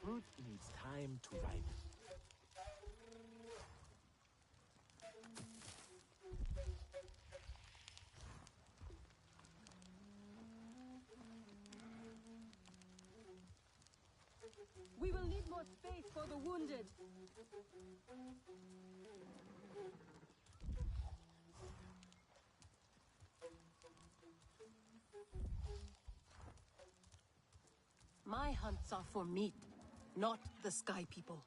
Fruit needs time to ripen. We will need more space for the wounded. My hunts are for meat, not the Sky People.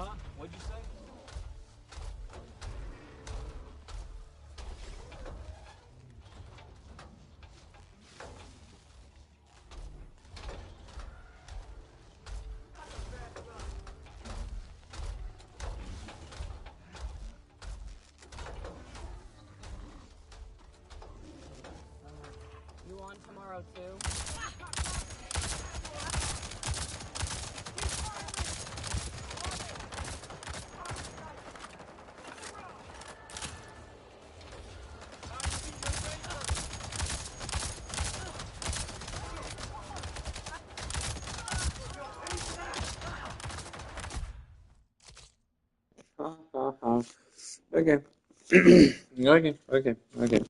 Huh? What'd you say? You on tomorrow too? Okay. Okay.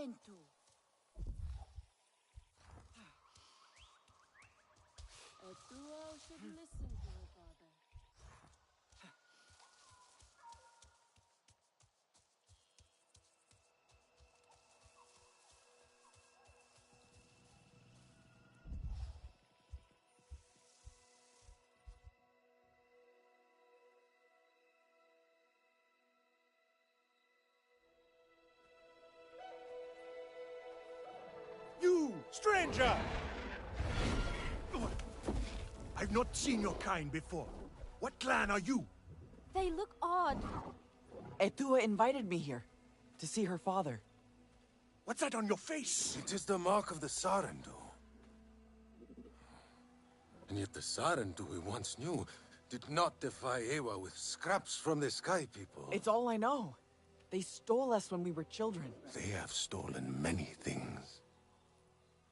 Sarentu. Etua should listen to her father. You, stranger! I've not seen your kind before. What clan are you? They look odd. Etua invited me here to see her father. What's that on your face? It is the mark of the Sarentu. And yet the Sarentu we once knew did not defy Ewa with scraps from the Sky People. It's all I know. They stole us when we were children. They have stolen many things.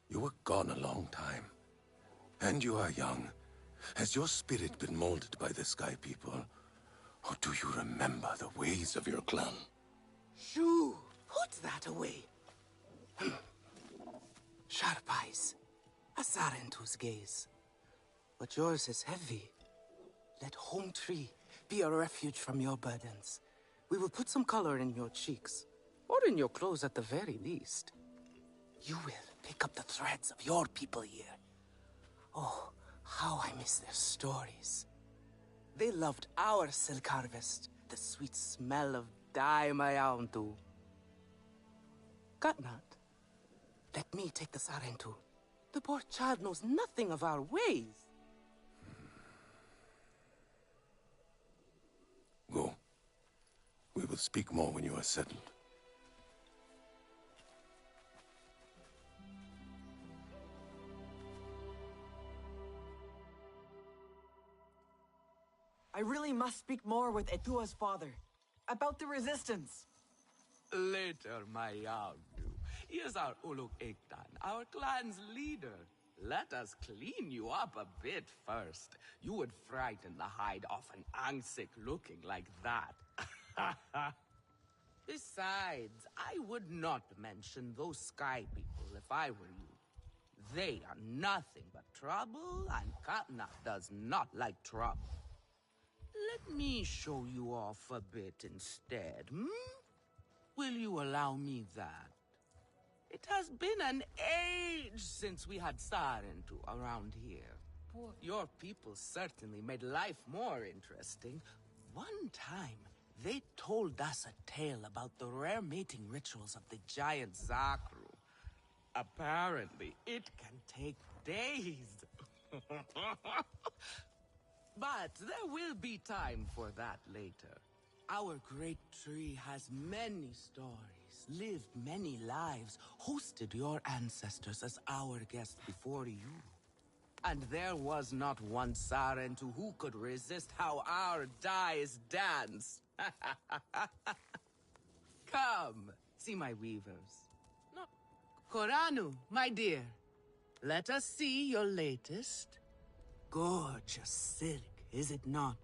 You were gone a long time. And you are young. Has your spirit been molded by the Sky People? Or do you remember the ways of your clan? Shoo! Put that away. Sharp eyes. A Sarentu's gaze. But yours is heavy. Let Home Tree be a refuge from your burdens. We will put some color in your cheeks. Or in your clothes at the very least. You will pick up the threads of your people here. Oh, how I miss their stories. They loved our silk harvest, the sweet smell of dye mayauntu. Katnat, let me take the Sarentu. The poor child knows nothing of our ways. Go. We will speak more when you are settled. I really must speak more with Etua's father. About the resistance. Later, Mayauntu. He is our Uluk Ektan, our clan's leader. Let us clean you up a bit first. You would frighten the hide off an Angsik looking like that. Besides, I would not mention those Sky People if I were you. They are nothing but trouble, and Katna does not like trouble. Let me show you off a bit instead, hmm? Will you allow me that? It has been an age since we had Sarentu around here. Your people certainly made life more interesting. One time, they told us a tale about the rare mating rituals of the giant Zakru. Apparently, it can take days. But there will be time for that later. Our great tree has many stories, lived many lives, hosted your ancestors as our guests before you. And there was not one Sarentu who could resist how our dyes dance. Come, see my weavers. Not Koranu, my dear. Let us see your latest. Gorgeous silk, is it not?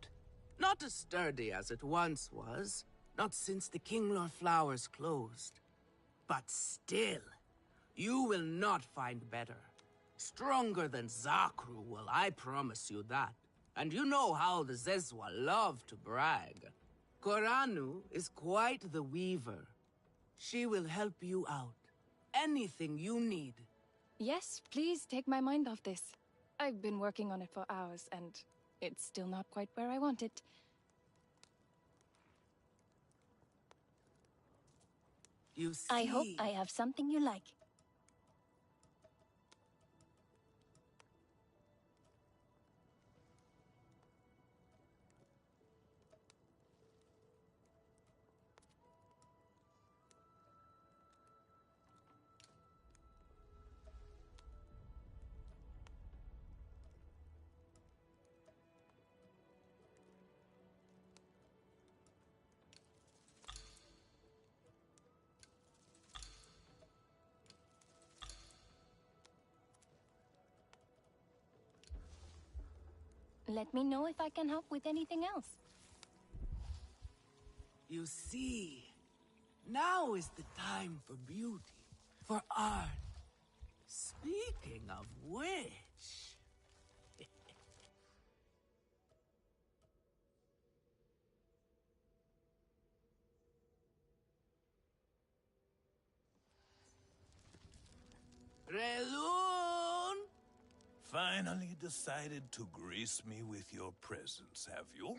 Not as sturdy as it once was, not since the Kinglor flowers closed. But still, you will not find better. Stronger than Zakru will, I promise you that. And you know how the Zezwa love to brag. Koranu is quite the weaver. She will help you out. Anything you need. Yes, please take my mind off this. I've been working on it for hours, and it's still not quite where I want it. You see... I hope I have something you like. Let me know if I can help with anything else. You see, now is the time for beauty. for art. Speaking of which... Relun! Finally decided to grace me with your presence, have you?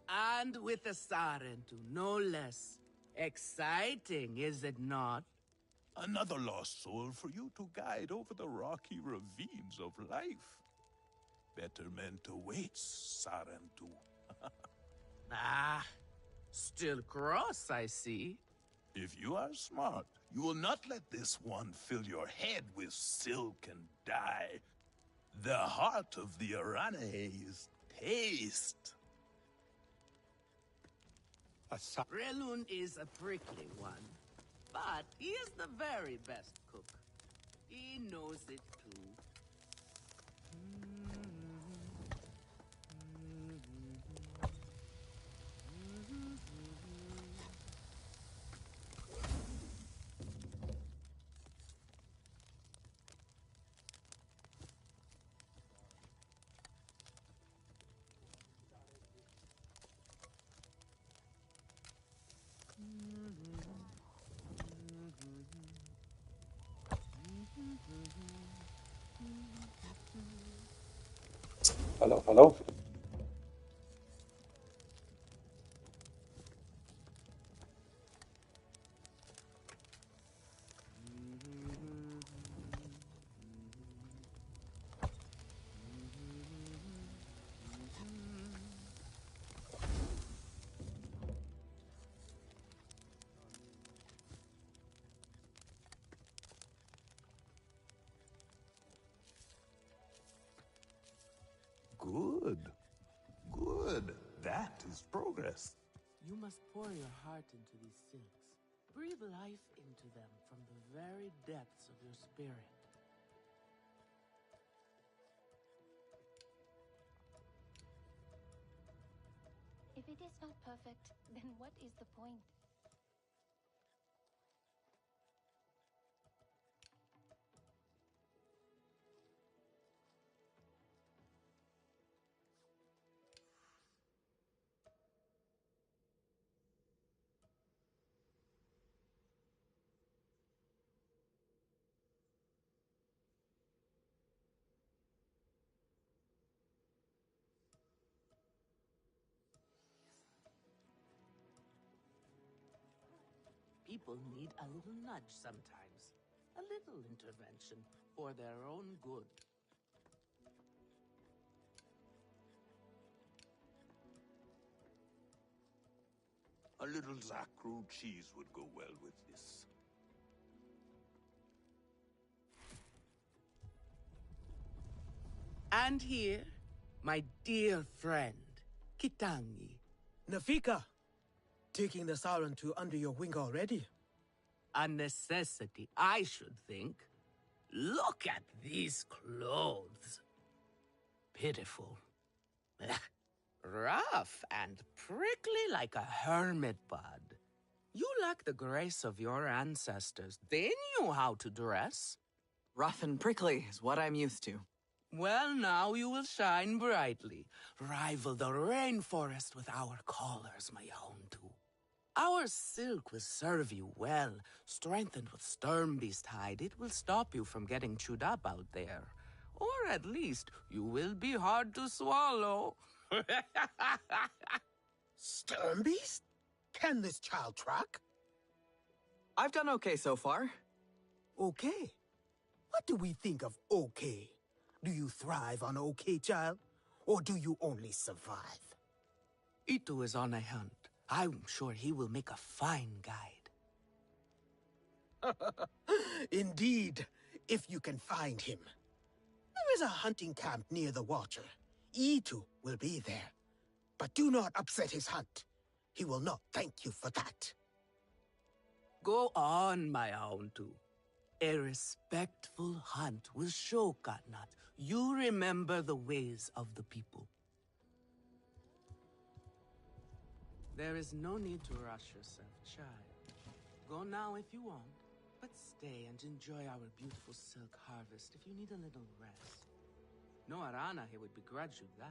And with a Sarentu, no less. Exciting, is it not? Another lost soul for you to guide over the rocky ravines of life. Better meant to wait, Sarentu. Ah, still cross, I see. If you are smart, you will not let this one fill your head with silk and dye. The heart of the Arane is taste. Relun is a prickly one, but he is the very best cook. He knows it too. Hello, hello. Good. Good. That is progress. You must pour your heart into these things. Breathe life into them from the very depths of your spirit. If it is not perfect, then what is the point? People need a little nudge sometimes. A little intervention for their own good. A little Zakru cheese would go well with this. And here, my dear friend, Kitangi. Nafika, taking the Sarentu under your wing already? A necessity, I should think. Look at these clothes. Pitiful. Rough and prickly like a hermit bud. You lack the grace of your ancestors. They knew how to dress. Rough and prickly is what I'm used to. Well, now you will shine brightly. Rival the rainforest with our collars, my Houndu. Our silk will serve you well. Strengthened with Sternbeast hide, it will stop you from getting chewed up out there. Or at least, you will be hard to swallow. Sternbeast? Can this child track? I've done okay so far. Okay. What do we think of okay? Do you thrive on okay, child? Or do you only survive? Itu is on a hunt. I'm sure he will make a fine guide. Indeed, if you can find him. There is a hunting camp near the water. Itu will be there. But do not upset his hunt. He will not thank you for that. Go on, my Houndu. A respectful hunt will show Katnat you remember the ways of the people. There is no need to rush yourself, child. Go now if you want, But stay and enjoy our beautiful silk harvest if you need a little rest. No Arana here would begrudge you that.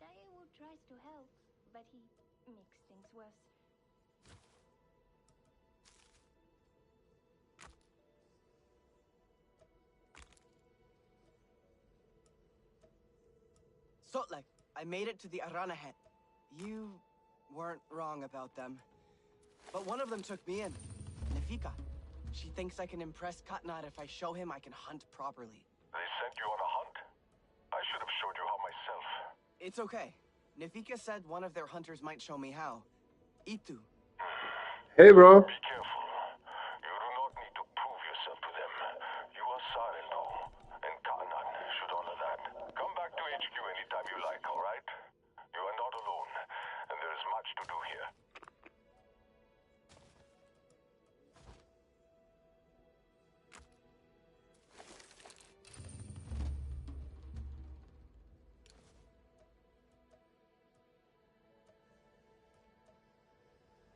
Daewoo tries to help, but he makes things worse. Sotlek, I made it to the Arana head. You weren't wrong about them. But one of them took me in. Nefika. She thinks I can impress Katnat if I show him I can hunt properly. They sent you on a hunt? I should have showed you how myself. It's okay. Nefika said one of their hunters might show me how. Itu. Hey, bro. Be careful. You do not need to prove yourself to them. You are Sarendo, and Kanan should honor that. Come back to HQ anytime you like, alright? You are not alone, and there is much to do here.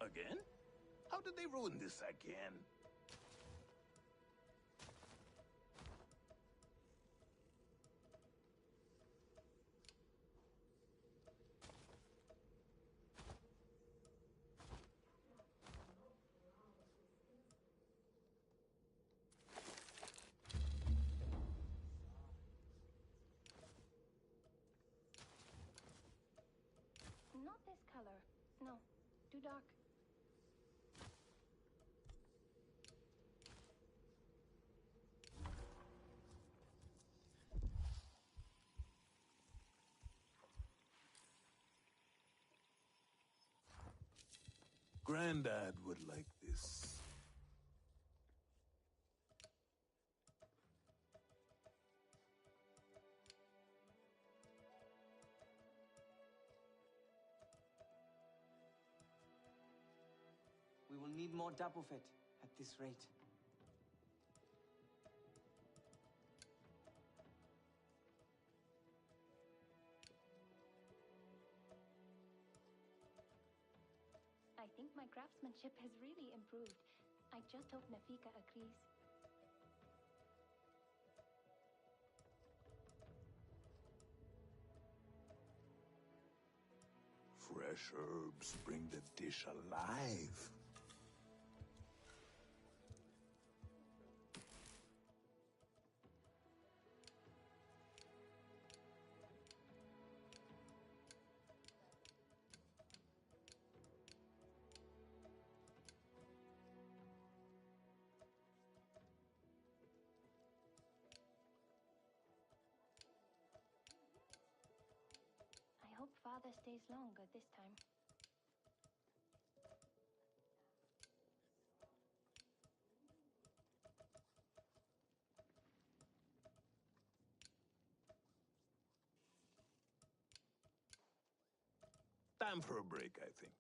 Again? How did they ruin this again? Not this color. No, too dark. Grandad would like this. We will need more Dapofit at this rate. I think my craftsmanship has really improved. I just hope Nafika agrees. Fresh herbs bring the dish alive. I hope Father stays longer this time. Time for a break, I think.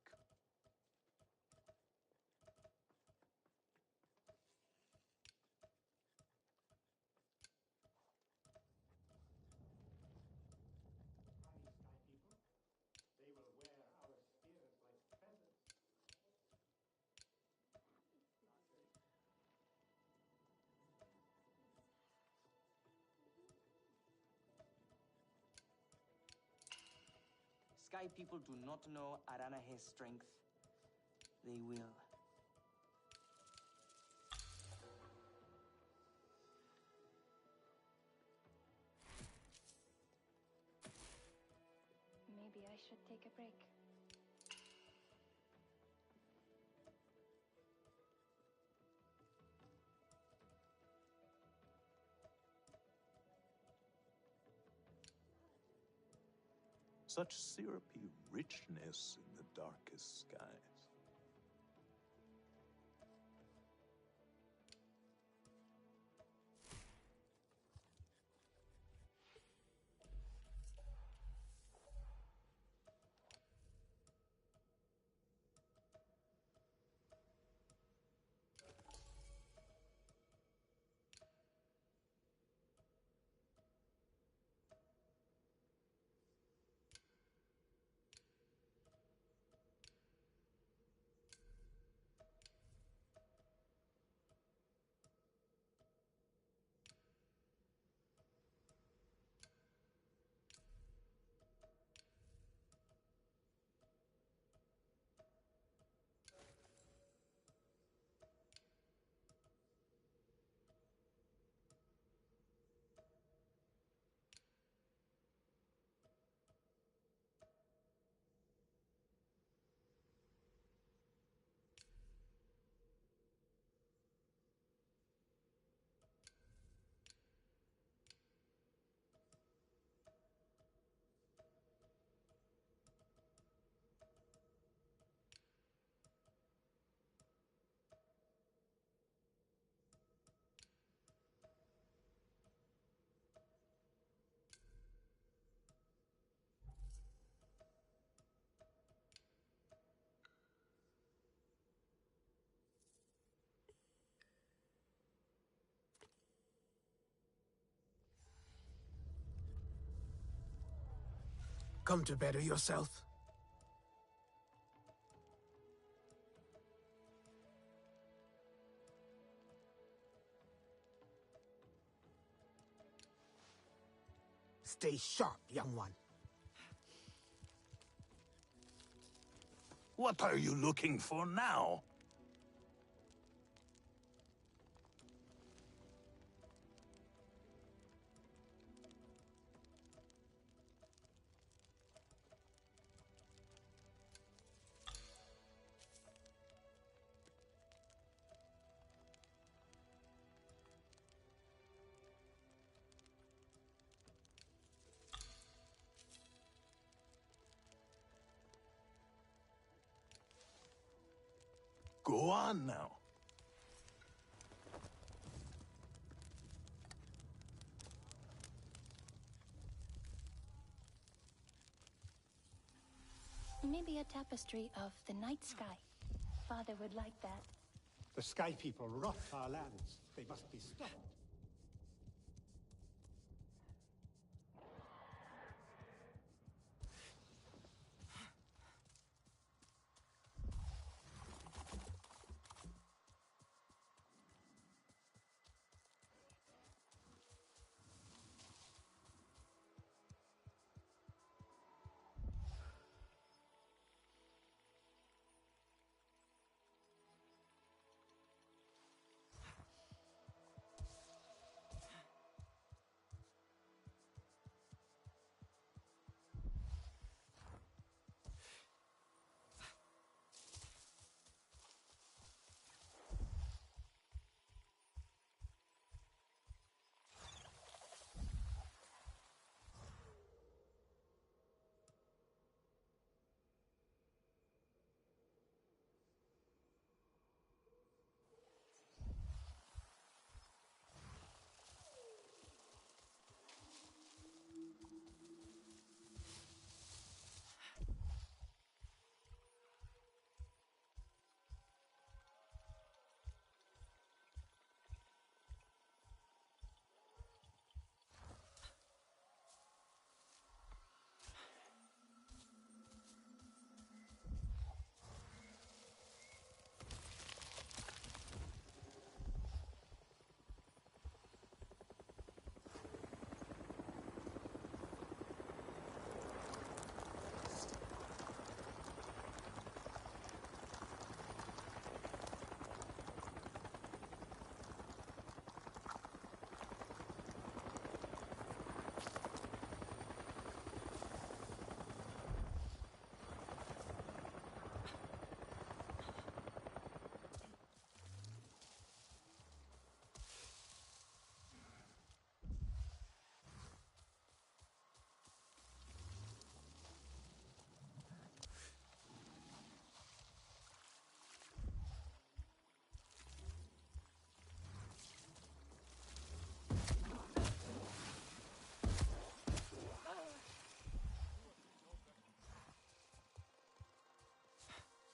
Sky people do not know Aranahe's strength. They will. Maybe I should take a break. Such syrupy richness in the darkest skies. Come to better yourself? Stay sharp, young one. What are you looking for now? Go on now. Maybe a tapestry of the night sky. Father would like that. The Sky People rot our lands. They must be stopped.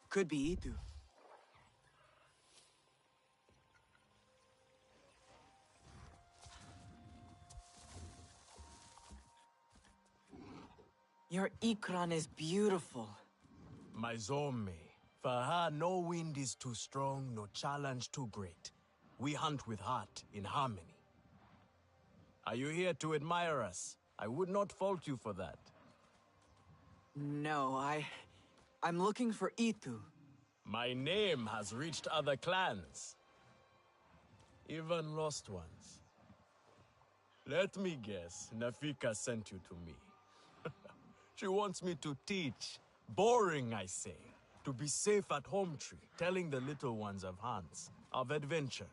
Could be Itu. Your Ikran is beautiful. My Zome, for her no wind is too strong, no challenge too great. We hunt with heart, in harmony. Are you here to admire us? I would not fault you for that. No, I'm looking for Itu. My name has reached other clans. Even lost ones. Let me guess, Nafika sent you to me. She wants me to teach. Boring, I say. To be safe at Home Tree, telling the little ones of Hans, of adventure.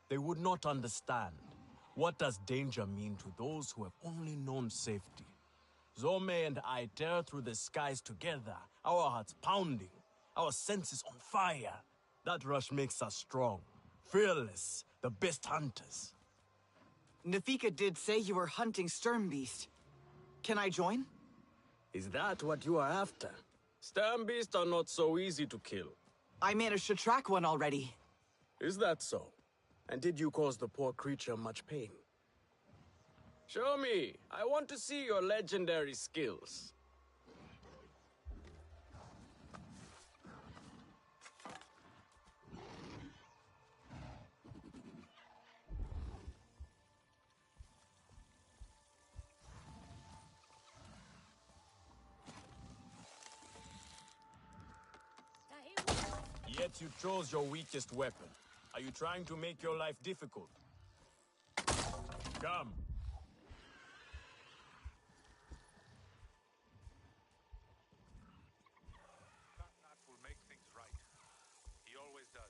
They would not understand. What does danger mean to those who have only known safety? Zome and I tear through the skies together, our hearts pounding, our senses on fire. That rush makes us strong, fearless, the best hunters. Nafika did say you were hunting Sternbeast. Can I join? Is that what you are after? Sternbeasts are not so easy to kill. I managed to track one already. Is that so? And did you cause the poor creature much pain? Show me. I want to see your legendary skills. Yet you chose your weakest weapon. Are you trying to make your life difficult? Come. Katnat will make things right. He always does.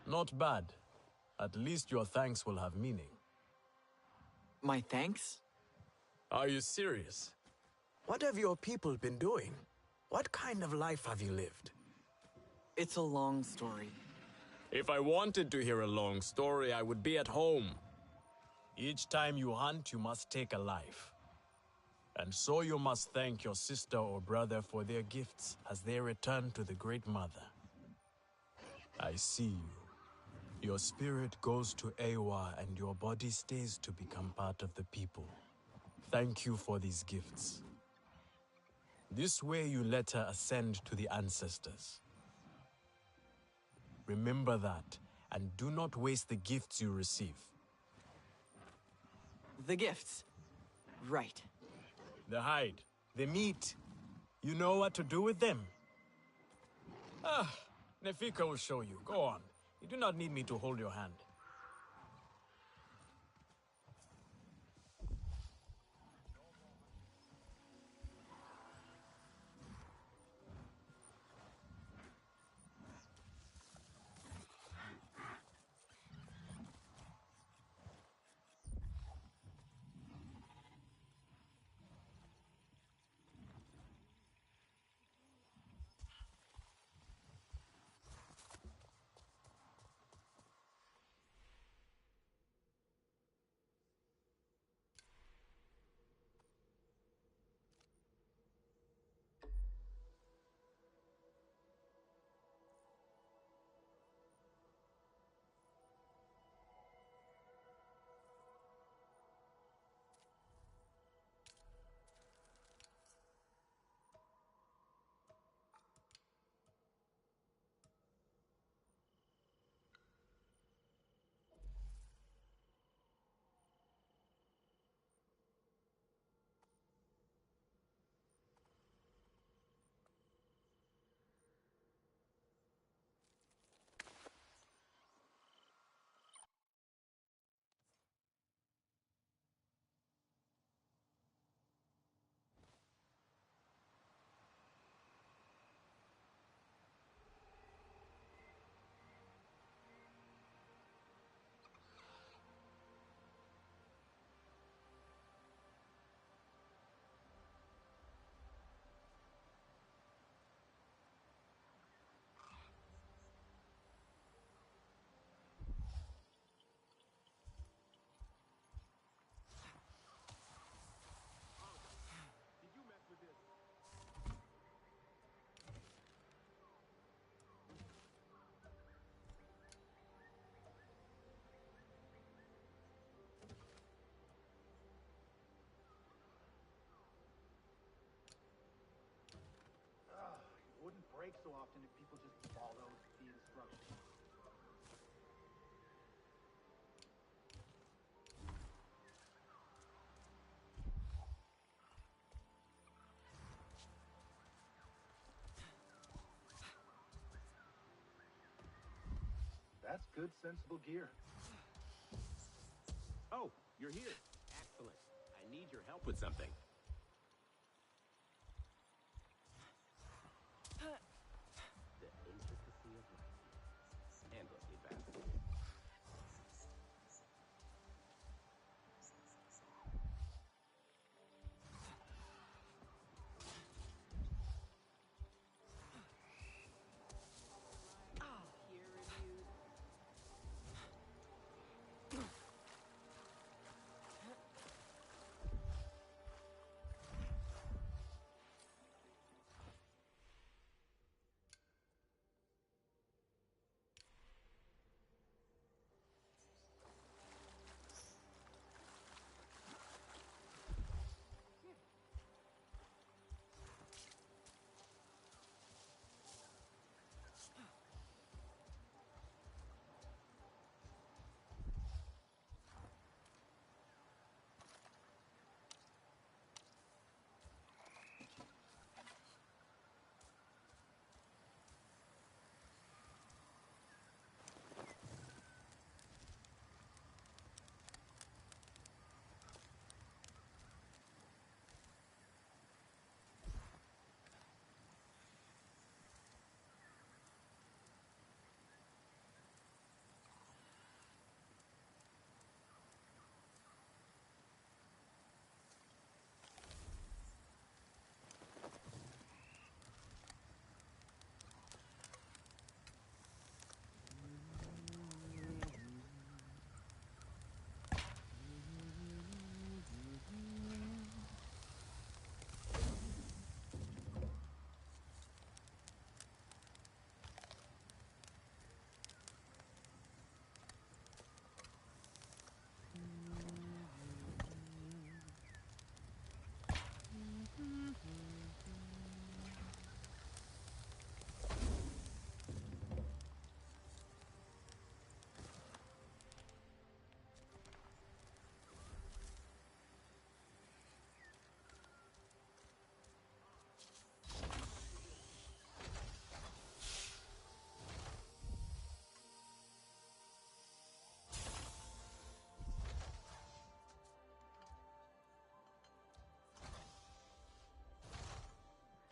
Not bad. At least your thanks will have meaning. My thanks? Are you serious? What have your people been doing? What kind of life have you lived? It's a long story. If I wanted to hear a long story, I would be at home. Each time you hunt, you must take a life. And so you must thank your sister or brother for their gifts as they return to the Great Mother. I see you. Your spirit goes to Ewa and your body stays to become part of the people. Thank you for these gifts. This way you let her ascend to the ancestors. Remember that, and do not waste the gifts you receive. The gifts. Right. The hide, the meat. You know what to do with them? Nefika will show you. Go on. You do not need me to hold your hand. It wouldn't break so often if people just followed the instructions. That's good, sensible gear. Oh, you're here. Excellent. I need your help with something. The intricacy of life. Endlessly fascinating.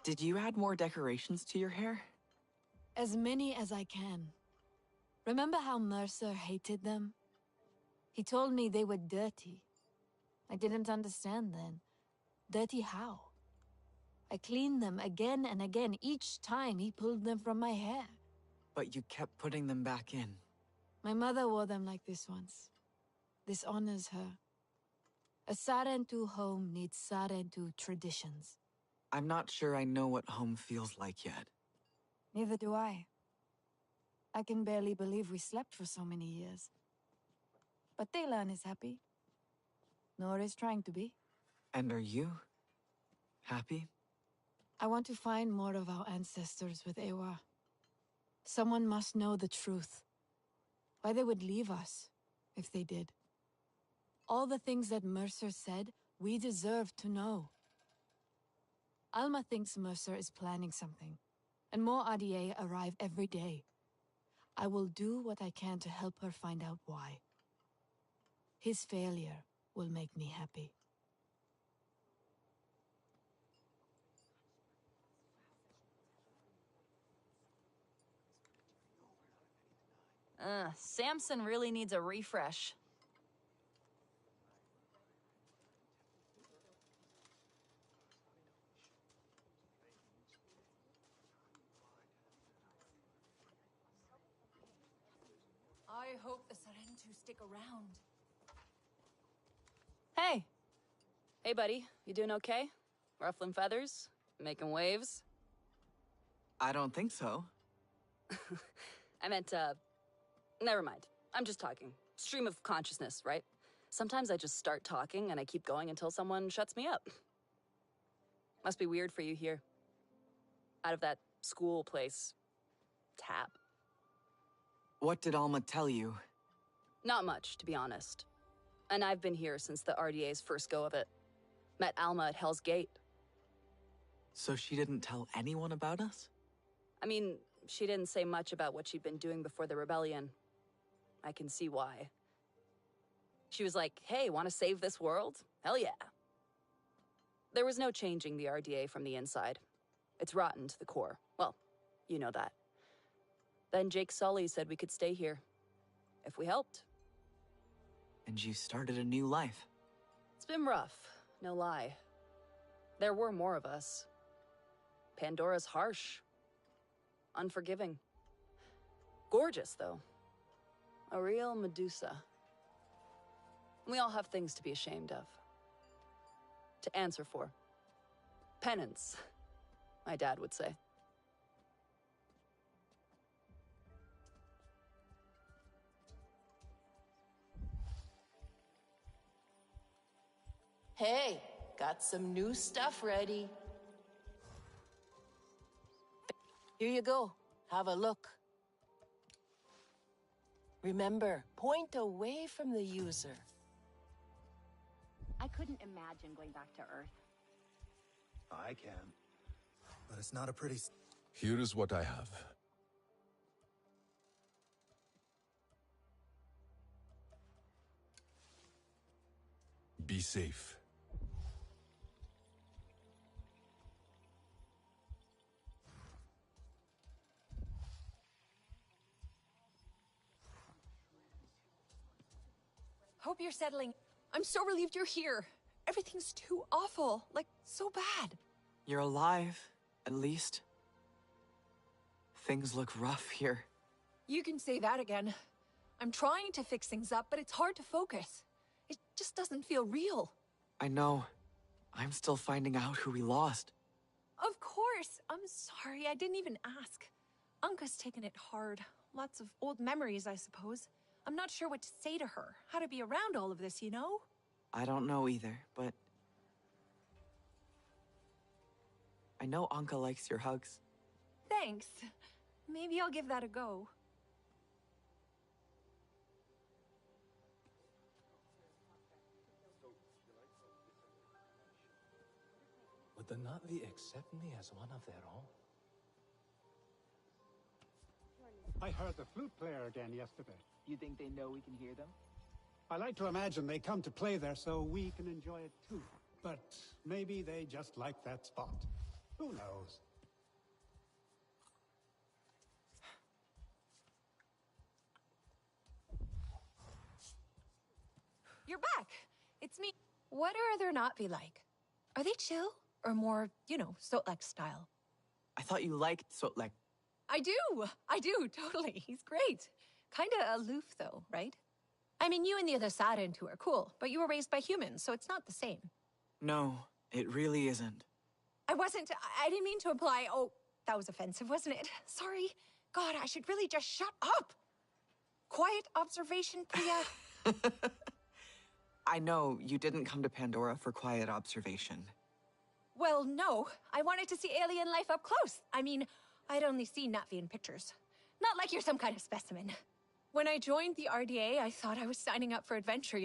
Did you add more decorations to your hair? As many as I can. Remember how Mercer hated them? He told me they were dirty. I didn't understand then. Dirty how? I cleaned them again and again each time he pulled them from my hair. But you kept putting them back in. My mother wore them like this once. This honors her. A Sarentu home needs Sarentu traditions. I'm not sure I know what home feels like yet. Neither do I. I can barely believe we slept for so many years. But Thaylan is happy. Nor is trying to be. And are you happy? I want to find more of our ancestors with Ewa. Someone must know the truth. Why they would leave us, if they did. All the things that Mercer said, we deserve to know. Alma thinks Mercer is planning something, and more RDA arrive every day. I will do what I can to help her find out why. His failure will make me happy. Samson really needs a refresh. I hope the Sarentu stick around. Hey! Hey, buddy. You doing okay? Ruffling feathers? Making waves? I don't think so. I meant, never mind. I'm just talking. Stream of consciousness, right? Sometimes I just start talking and I keep going until someone shuts me up. Must be weird for you here. Out of that school place. Tap. What did Alma tell you? Not much, to be honest. And I've been here since the RDA's first go of it. Met Alma at Hell's Gate. So she didn't tell anyone about us? I mean, she didn't say much about what she'd been doing before the rebellion. I can see why. She was like, hey, want to save this world? Hell yeah. There was no changing the RDA from the inside. It's rotten to the core. Well, you know that. Then Jake Sully said we could stay here. If we helped. And you started a new life. It's been rough, no lie. There were more of us. Pandora's harsh. Unforgiving. Gorgeous, though. A real Medusa. We all have things to be ashamed of. To answer for. Penance, my dad would say. Hey, got some new stuff ready. Here you go. Have a look. Remember, point away from the user. I couldn't imagine going back to Earth. I can. But it's not a pretty... Here is what I have. Be safe. Hope you're settling. I'm so relieved you're here. Everything's too awful. Like, so bad. You're alive, at least. Things look rough here. You can say that again. I'm trying to fix things up, but it's hard to focus. It just doesn't feel real. I know. I'm still finding out who we lost. Of course. I'm sorry. I didn't even ask. Anka's taken it hard. Lots of old memories, I suppose. I'm not sure what to say to her. How to be around all of this, you know? I don't know either, but... I know Anka likes your hugs. Thanks. Maybe I'll give that a go. Would the Na'vi accept me as one of their own? I heard the flute player again yesterday. You think they know we can hear them? I like to imagine they come to play there so we can enjoy it too. But maybe they just like that spot. Who knows? You're back. It's me. What are there not be like? Are they chill? Or more, Sotlek style? I thought you liked Sotlek. I do, totally. He's great. Kinda aloof though, right? I mean, you and the other Sarentu are cool, but you were raised by humans, so it's not the same. No, it really isn't. I didn't mean to imply, oh, that was offensive, wasn't it? Sorry. God, I should really just shut up. Quiet observation, Priya. I know you didn't come to Pandora for quiet observation. Well, no. I wanted to see alien life up close. I mean, I'd only seen Na'vi in pictures. Not like you're some kind of specimen. When I joined the RDA, I thought I was signing up for adventure,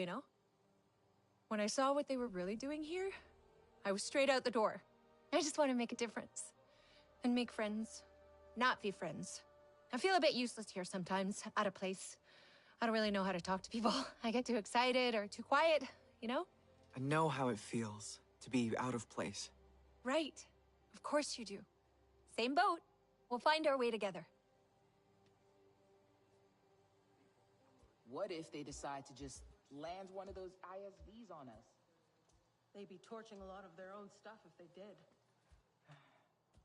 When I saw what they were really doing here, I was straight out the door. I just want to make a difference. And make friends. Na'vi friends. I feel a bit useless here sometimes, out of place. I don't really know how to talk to people. I get too excited or too quiet, I know how it feels to be out of place. Right. Of course you do. Same boat. We'll find our way together. What if they decide to just land one of those ISVs on us? They'd be torching a lot of their own stuff if they did.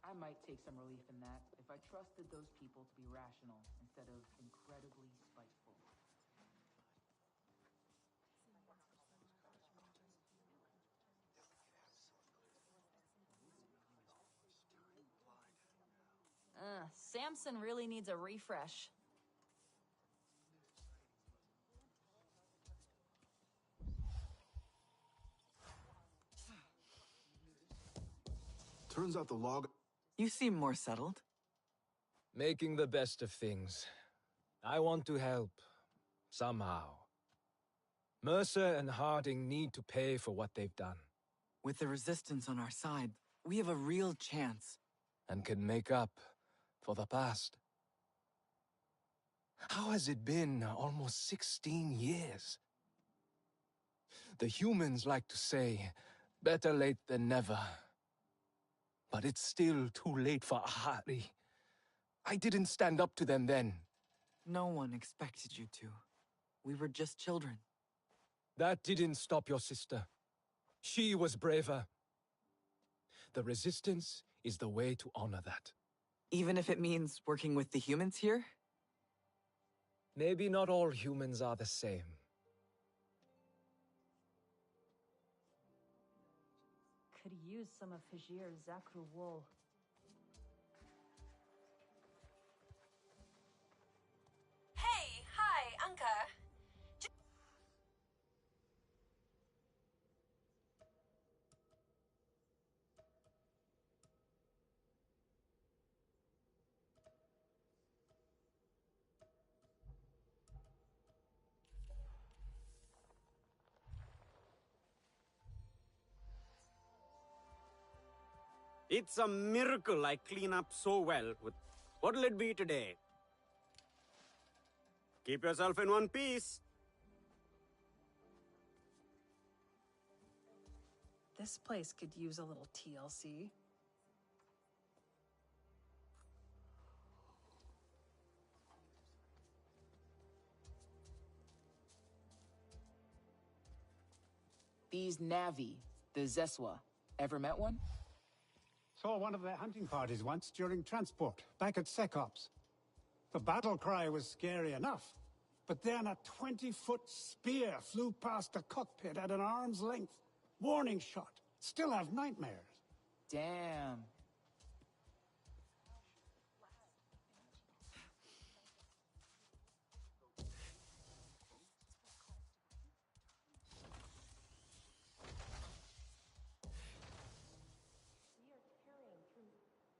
I might take some relief in that if I trusted those people to be rational instead of incredibly spiteful. Samson really needs a refresh. Turns out the log... You seem more settled. Making the best of things. I want to help. Somehow. Mercer and Harding need to pay for what they've done. With the Resistance on our side, we have a real chance. And can make up for the past. How has it been almost 16 years? The humans like to say, better late than never. But it's still too late for Ahari. I didn't stand up to them then. No one expected you to. We were just children. That didn't stop your sister. She was braver. The Resistance is the way to honor that. Even if it means working with the humans here? Maybe not all humans are the same. Could use some of Fajir's Zakru wool. Hey, hi, Anka. It's a miracle I clean up so well. What'll it be today? Keep yourself in one piece. This place could use a little TLC. These Na'vi, the Zeswa, ever met one? Saw one of their hunting parties once during transport, back at Secops. The battle cry was scary enough, but then a 20-foot spear flew past the cockpit at an arm's length. Warning shot. Still have nightmares. Damn.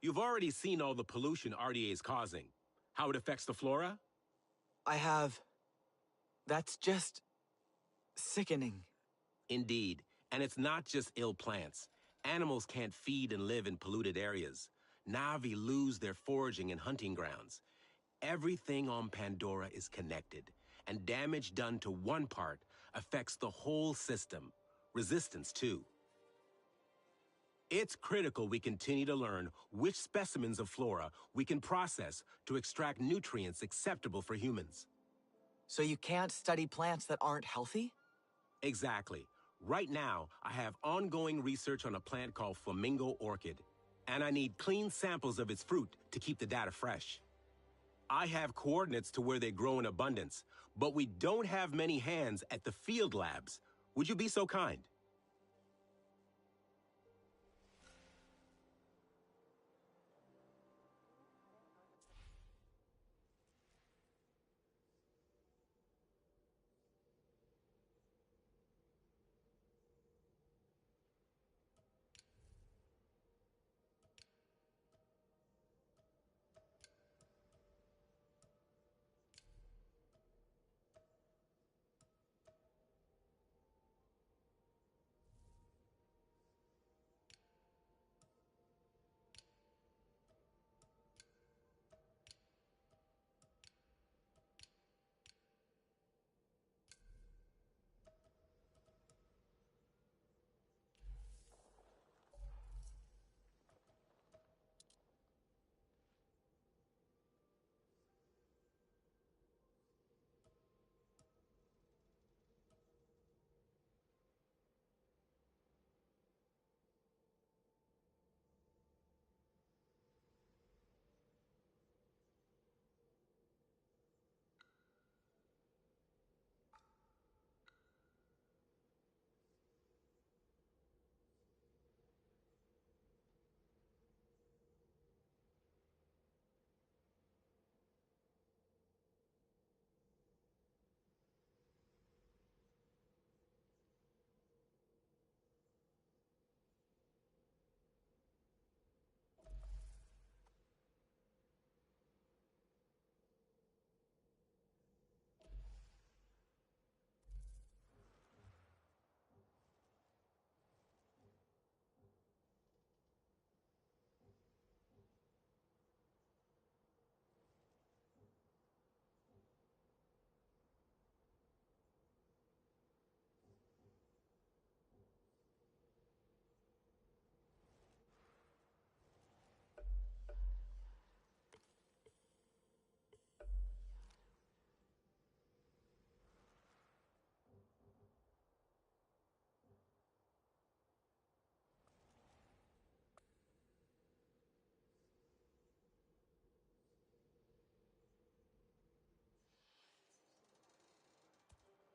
You've already seen all the pollution RDA is causing. How it affects the flora? I have. That's just... sickening. Indeed. And it's not just ill plants. Animals can't feed and live in polluted areas. Na'vi lose their foraging and hunting grounds. Everything on Pandora is connected, and damage done to one part affects the whole system. Resistance, too. It's critical we continue to learn which specimens of flora we can process to extract nutrients acceptable for humans. So you can't study plants that aren't healthy? Exactly. Right now, I have ongoing research on a plant called flamingo orchid, and I need clean samples of its fruit to keep the data fresh. I have coordinates to where they grow in abundance, but we don't have many hands at the field labs. Would you be so kind?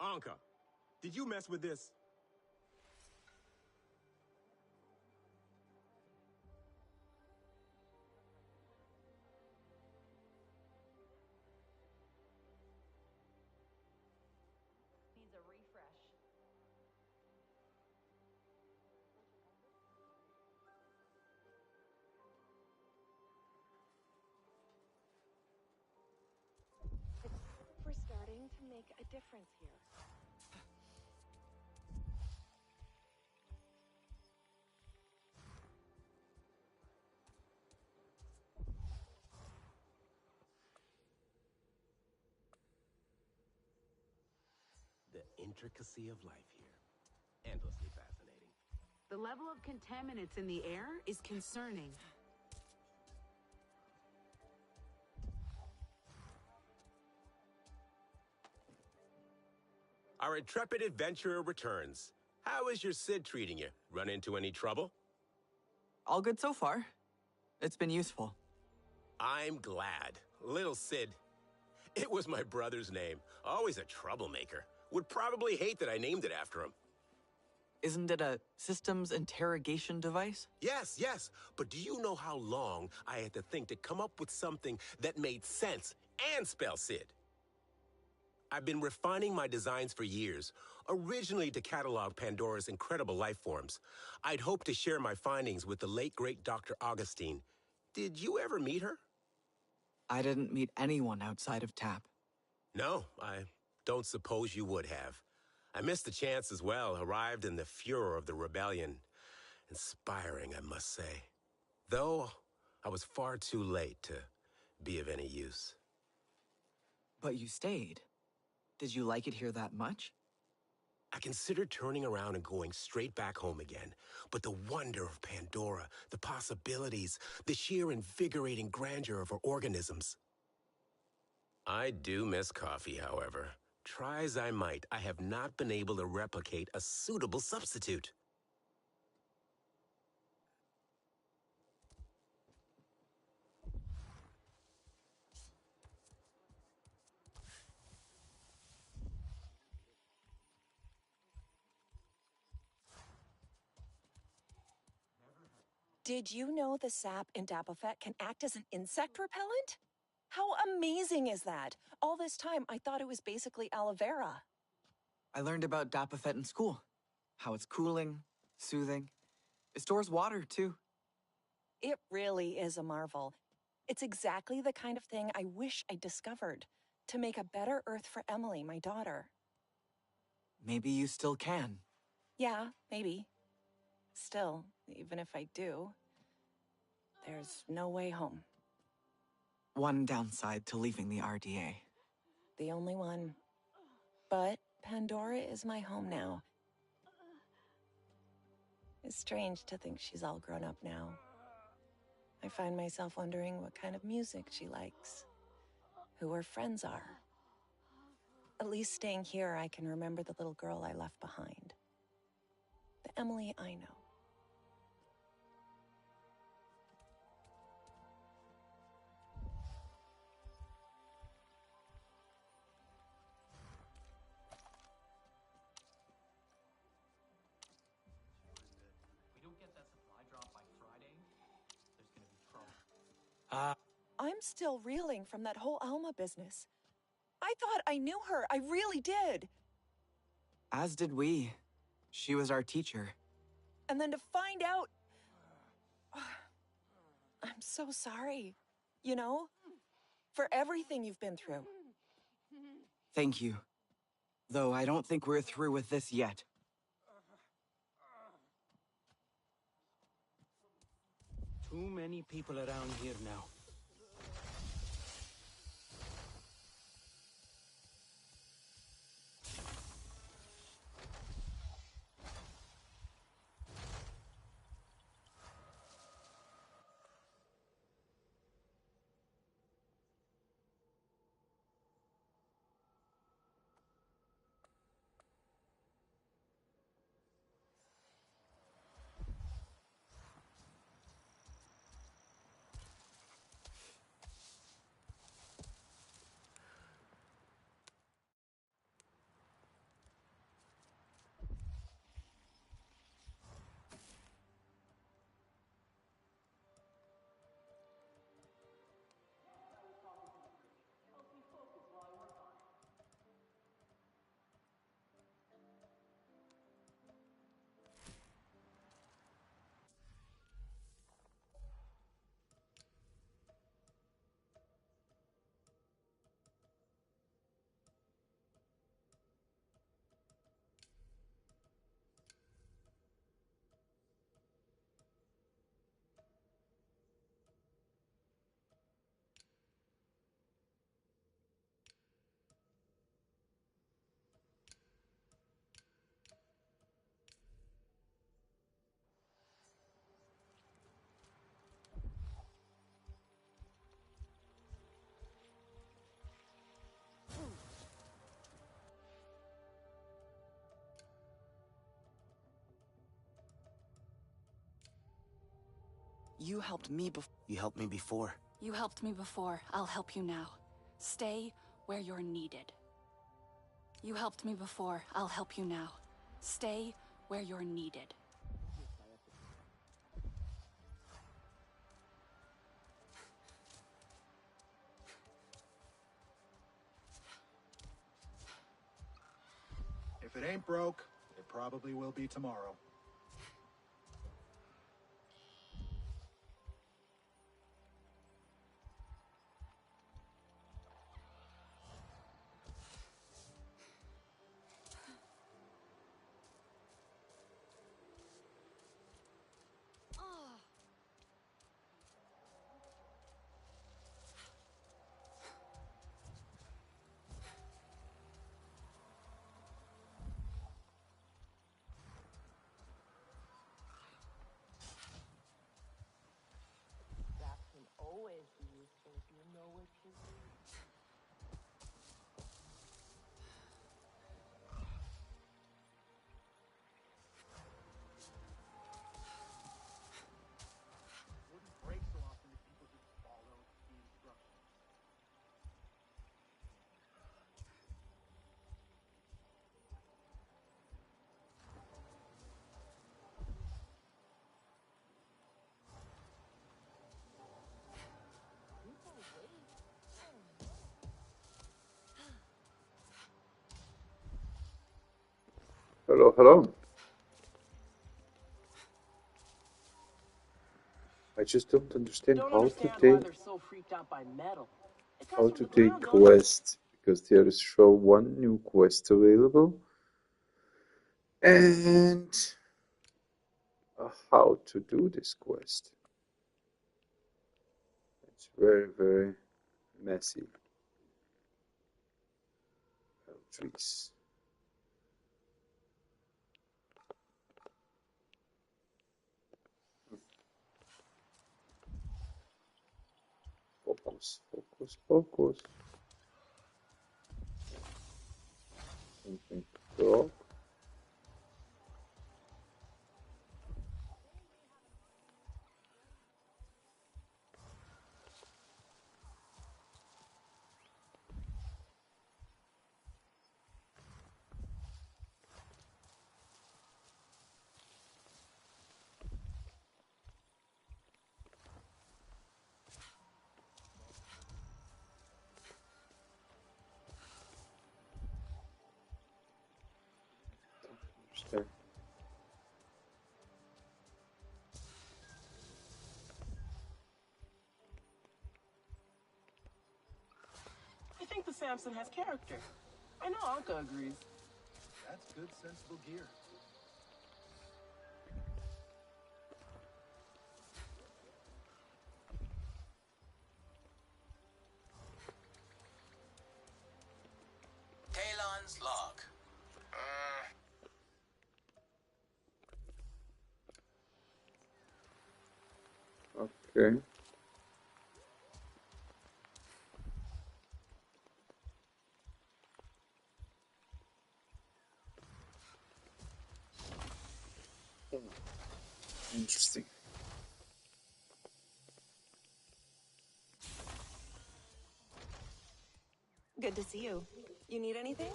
Anka, did you mess with this? Needs a refresh. We're starting to make a difference here. The intricacy of life here. Endlessly fascinating. The level of contaminants in the air is concerning. Our intrepid adventurer returns. How is your Sid treating you? Run into any trouble? All good so far. It's been useful. I'm glad. Little Sid. It was my brother's name. Always a troublemaker. Would probably hate that I named it after him. Isn't it a systems interrogation device? Yes. But do you know how long I had to think to come up with something that made sense and spell Sid? I've been refining my designs for years, originally to catalog Pandora's incredible life forms. I'd hoped to share my findings with the late, great Dr. Augustine. Did you ever meet her? I didn't meet anyone outside of TAP. No, I don't suppose you would have. I missed the chance as well, arrived in the furor of the rebellion. Inspiring, I must say. Though, I was far too late to be of any use. But you stayed. Did you like it here that much? I considered turning around and going straight back home again. But the wonder of Pandora, the possibilities, the sheer invigorating grandeur of her organisms. I do miss coffee, however. Try as I might, I have not been able to replicate a suitable substitute. Did you know the sap in Dapofet can act as an insect repellent? How amazing is that? All this time, I thought it was basically aloe vera. I learned about Dapofet in school. How it's cooling, soothing. It stores water, too. It really is a marvel. It's exactly the kind of thing I wish I discovered to make a better Earth for Emily, my daughter. Maybe you still can. Yeah, maybe. Still, even if I do, there's no way home. One downside to leaving the RDA. The only one. But Pandora is my home now. It's strange to think she's all grown up now. I find myself wondering what kind of music she likes, who her friends are. At least staying here, I can remember the little girl I left behind. The Emily I know. If we don't get that supply drop by Friday, there's gonna be trouble. I'm still reeling from that whole Alma business. I thought I knew her. I really did. As did we. She was our teacher. And then to find out... I'm so sorry. You know? For everything you've been through. Thank you. Though I don't think we're through with this yet. Too many people around here now. You helped me before. You helped me before. You helped me before. I'll help you now. Stay where you're needed. You helped me before. I'll help you now. Stay where you're needed. If it ain't broke, it probably will be tomorrow. Hello, hello. I just don't understand Don't how understand to why take they're so freaked out by metal. It how comes to from the take ground, don't it? quests because there is show one new quest available and how to do this quest. It's very, very messy. Oh, trees. Focus, focus, focus. Something to drop. Understand. I think the Samson has character. I know Anka agrees. That's good, sensible gear. Talon's log. Okay. Interesting. Good to see you. You need anything?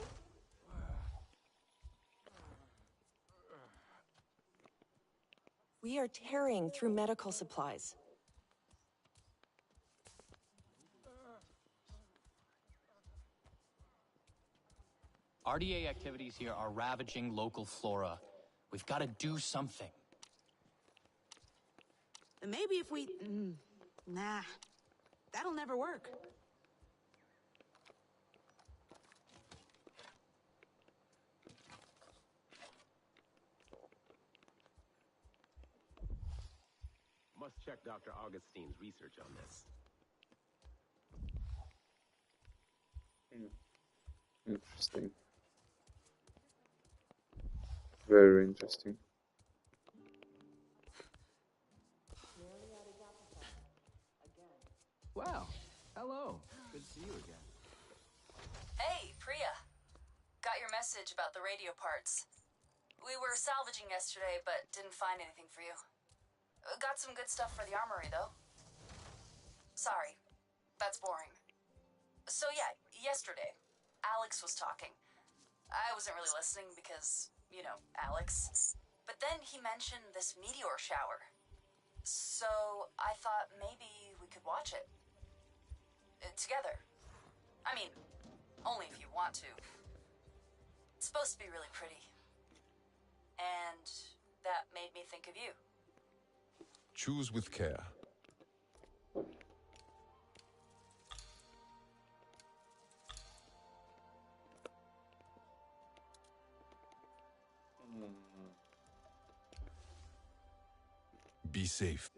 We are tearing through medical supplies. RDA activities here are ravaging local flora. We've got to do something. Maybe if we... nah. That'll never work. Must check Dr. Augustine's research on this. Interesting. Very interesting. Well, hello. Good to see you again. Hey, Priya. Got your message about the radio parts. We were salvaging yesterday, but didn't find anything for you. Got some good stuff for the armory, though. Sorry, that's boring. So yeah, yesterday, Alex was talking. I wasn't really listening because, you know, Alex. But then he mentioned this meteor shower. So I thought maybe we could watch it. Together. I mean, only if you want to. It's supposed to be really pretty. And that made me think of you. Choose with care. Be safe.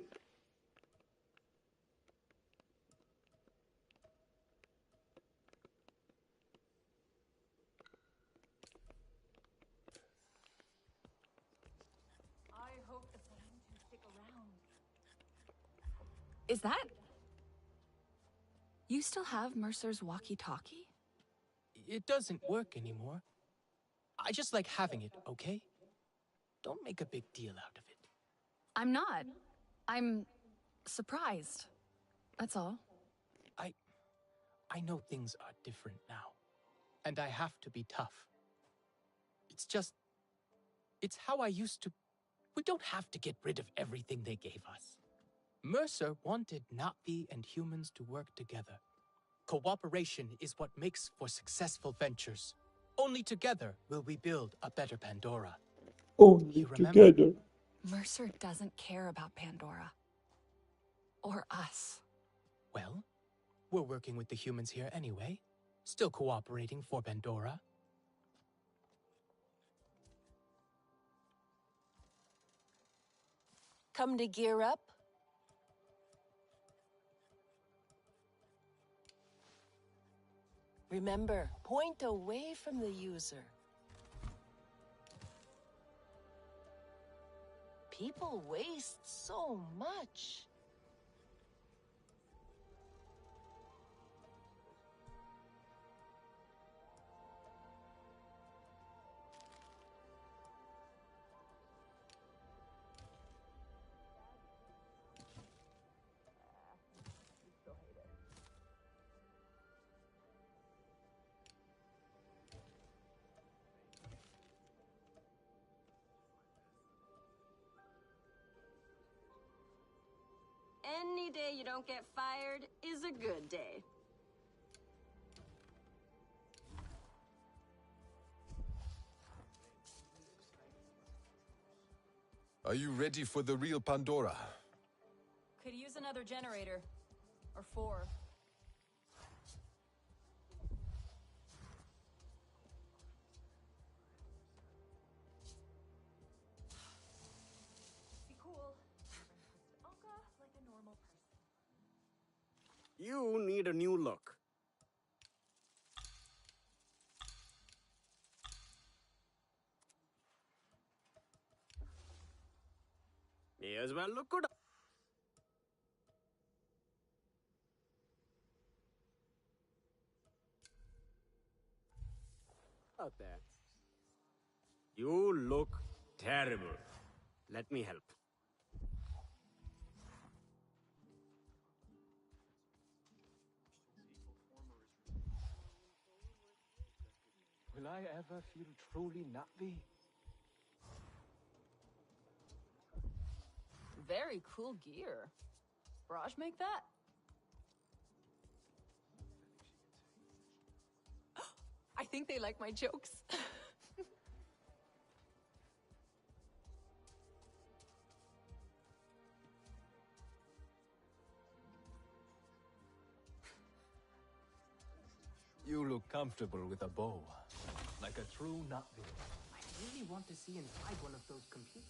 I hope the plan to stick around. Is that... You still have Mercer's walkie-talkie? It doesn't work anymore. I just like having it, okay? Don't make a big deal out of it. I'm not. I'm surprised. That's all. I know things are different now. And I have to be tough. It's just... It's how I used to... We don't have to get rid of everything they gave us. Mercer wanted Na'vi and humans to work together. Cooperation is what makes for successful ventures. Only together will we build a better Pandora. Only You remember? together. Mercer doesn't care about Pandora. Or us. Well, we're working with the humans here anyway. Still cooperating for Pandora. Come to gear up? Remember, point away from the user. People waste so much. Any day you don't get fired is a good day. Are you ready for the real Pandora? Could use another generator. Or 4. Be cool. Aka like a normal person. You need a new look. May as well look good. Out there. You look terrible. Let me help. Will I ever feel truly Navi? Very cool gear. Raj make that? I think they like my jokes. You look comfortable with a bow. Like a true Navi. I really want to see inside one of those computers.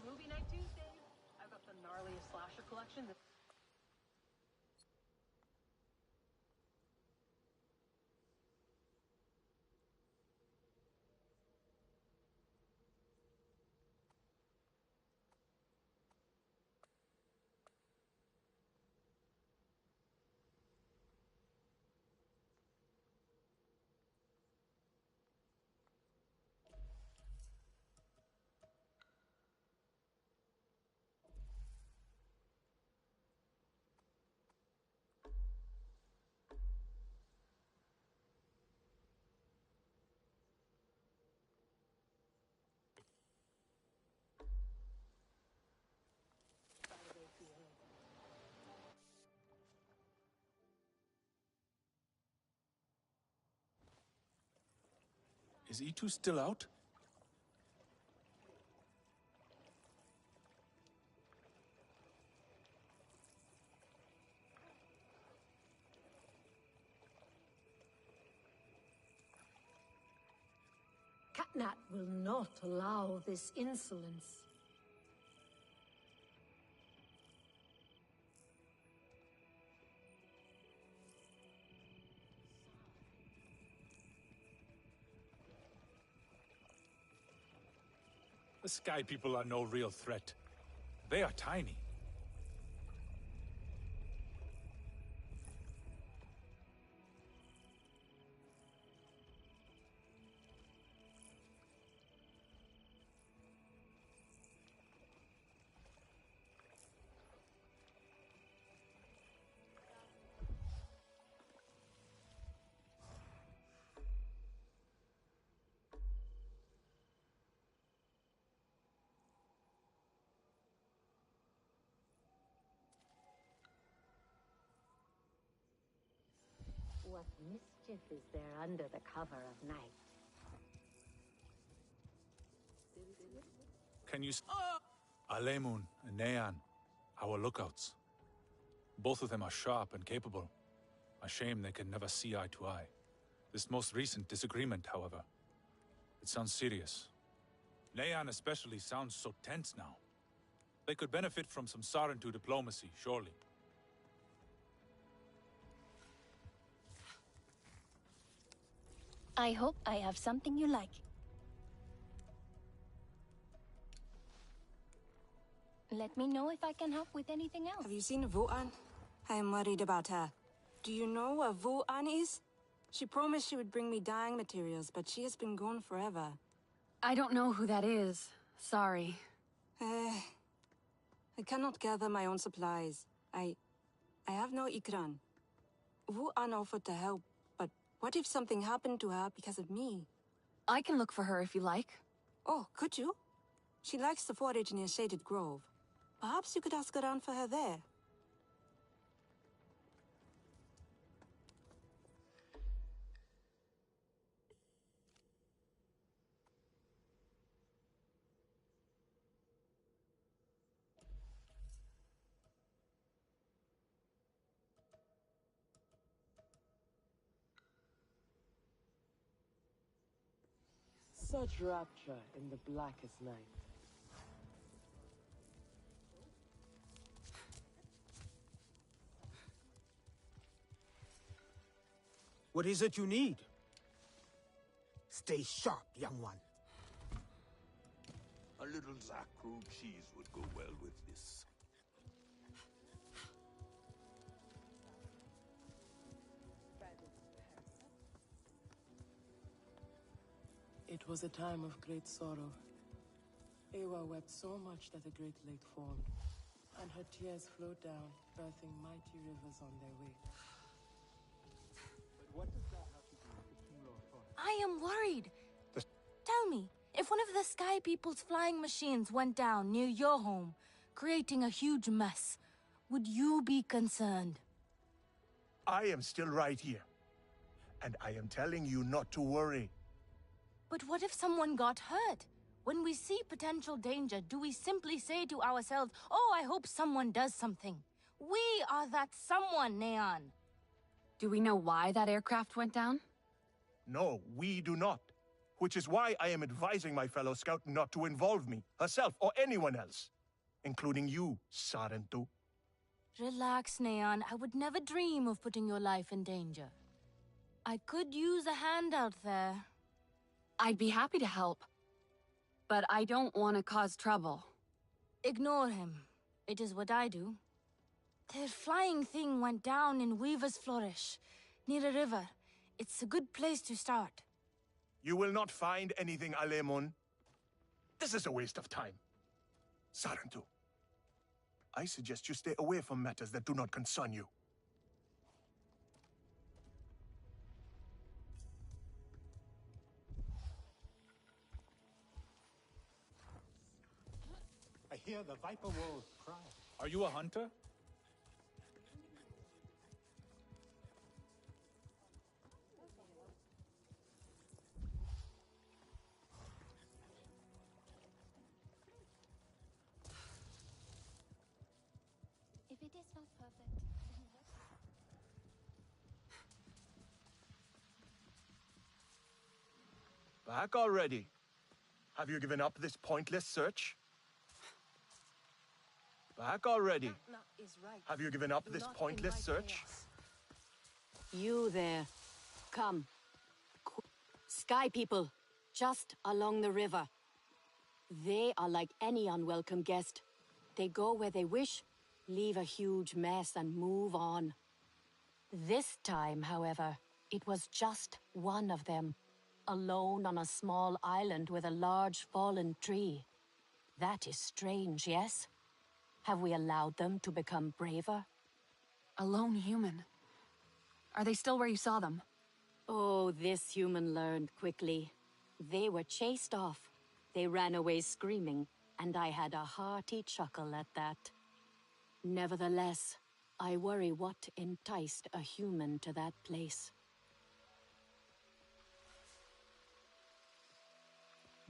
Movie night Tuesdays. I've got the gnarliest slasher collection. Is E2 still out? Catnat will not allow this insolence. The Sky People are no real threat. They are tiny. What mischief is there under the cover of night? Can you... Alemun and Nean, our lookouts. Both of them are sharp and capable. A shame they can never see eye to eye. This most recent disagreement, however, it sounds serious. Nean especially sounds so tense now. They could benefit from some Sarentu diplomacy, surely. I hope I have something you like. Let me know if I can help with anything else. Have you seen Vuan? I am worried about her. Do you know where Vuan is? She promised she would bring me dyeing materials, but she has been gone forever. I don't know who that is. Sorry. I cannot gather my own supplies. I have no ikran. Vuan offered to help, but what if something happened to her because of me? I can look for her if you like. Oh, could you? She likes to forage near Shaded Grove. Perhaps you could ask around for her there. Such rapture in the blackest night. What is it you need? Stay sharp, young one. A little Zakru cheese would go well with this. It was a time of great sorrow. Ewa wept so much that a great lake formed, and her tears flowed down, birthing mighty rivers on their way. But what does that have to do with the Kilo Forest? I am worried. Tell me, if one of the Sky People's flying machines went down near your home, creating a huge mess, would you be concerned? I am still right here. And I am telling you not to worry. But what if someone got hurt? When we see potential danger, do we simply say to ourselves, oh, I hope someone does something? We are that someone, Neon. Do we know why that aircraft went down? No, we do not. Which is why I am advising my fellow scout not to involve me, herself, or anyone else. Including you, Sarentu. Relax, Neon. I would never dream of putting your life in danger. I could use a hand out there. I'd be happy to help. But I don't want to cause trouble. Ignore him. It is what I do. Their flying thing went down in Weaver's Flourish, near a river. It's a good place to start. You will not find anything, Alemun. This is a waste of time. Sarentu, I suggest you stay away from matters that do not concern you. I hear the Viper Wolf cry. Are you a hunter? If it is not perfect, then what? Back already. Have you given up this pointless search? Back already. Have you given up this pointless search? You there. Come. Sky people, just along the river. They are like any unwelcome guest. They go where they wish, leave a huge mess, and move on. This time, however, it was just one of them, alone on a small island with a large fallen tree. That is strange, yes? Have we allowed them to become braver? A lone human. Are they still where you saw them? Oh, this human learned quickly. They were chased off. They ran away screaming, and I had a hearty chuckle at that. Nevertheless, I worry what enticed a human to that place.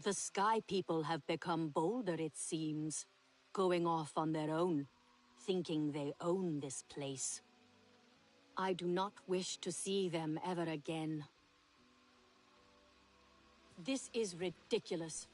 The Sky People have become bolder, it seems, going off on their own, thinking they own this place. I do not wish to see them ever again. This is ridiculous.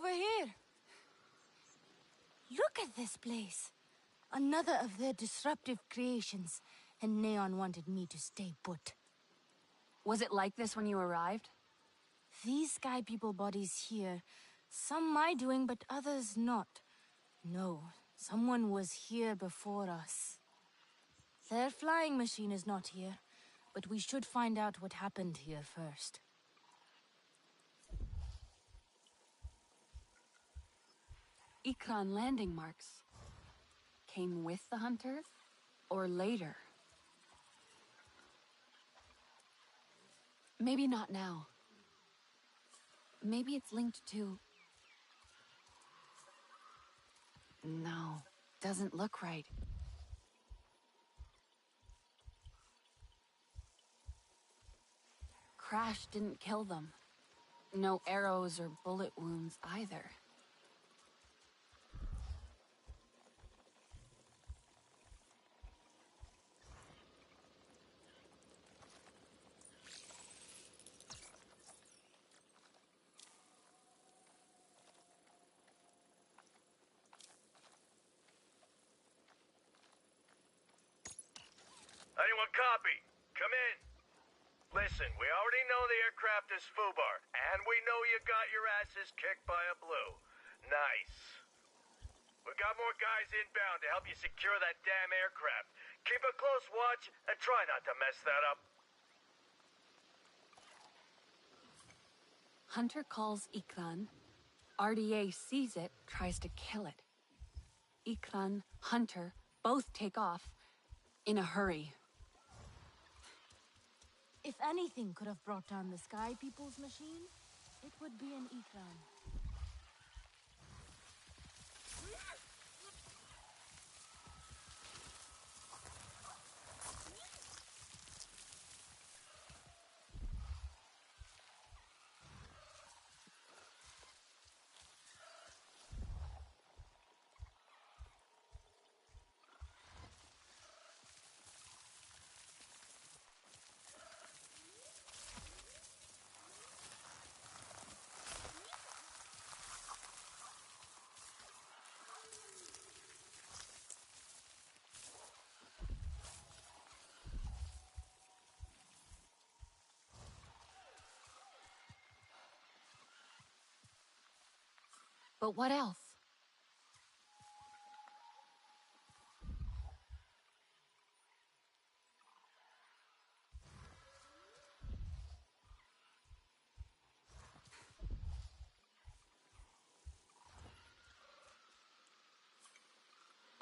over here. Look at this place. Another of their disruptive creations, and Neon wanted me to stay put. Was it like this when you arrived? These Sky People bodies here, some my doing, but others not. No, someone was here before us. Their flying machine is not here, but we should find out what happened here first. Ikran landing marks. Came with the hunters? Or later? Maybe not now. Maybe it's linked to... No, doesn't look right. Crash didn't kill them. No arrows or bullet wounds either. Anyone copy? Come in. Listen, we already know the aircraft is FUBAR, and we know you got your asses kicked by a blue. Nice. We got more guys inbound to help you secure that damn aircraft. Keep a close watch and try not to mess that up. Hunter calls Ikran. RDA sees it, tries to kill it. Ikran, Hunter, both take off in a hurry. If anything could have brought down the Sky People's machine, it would be an Ikran. But what else?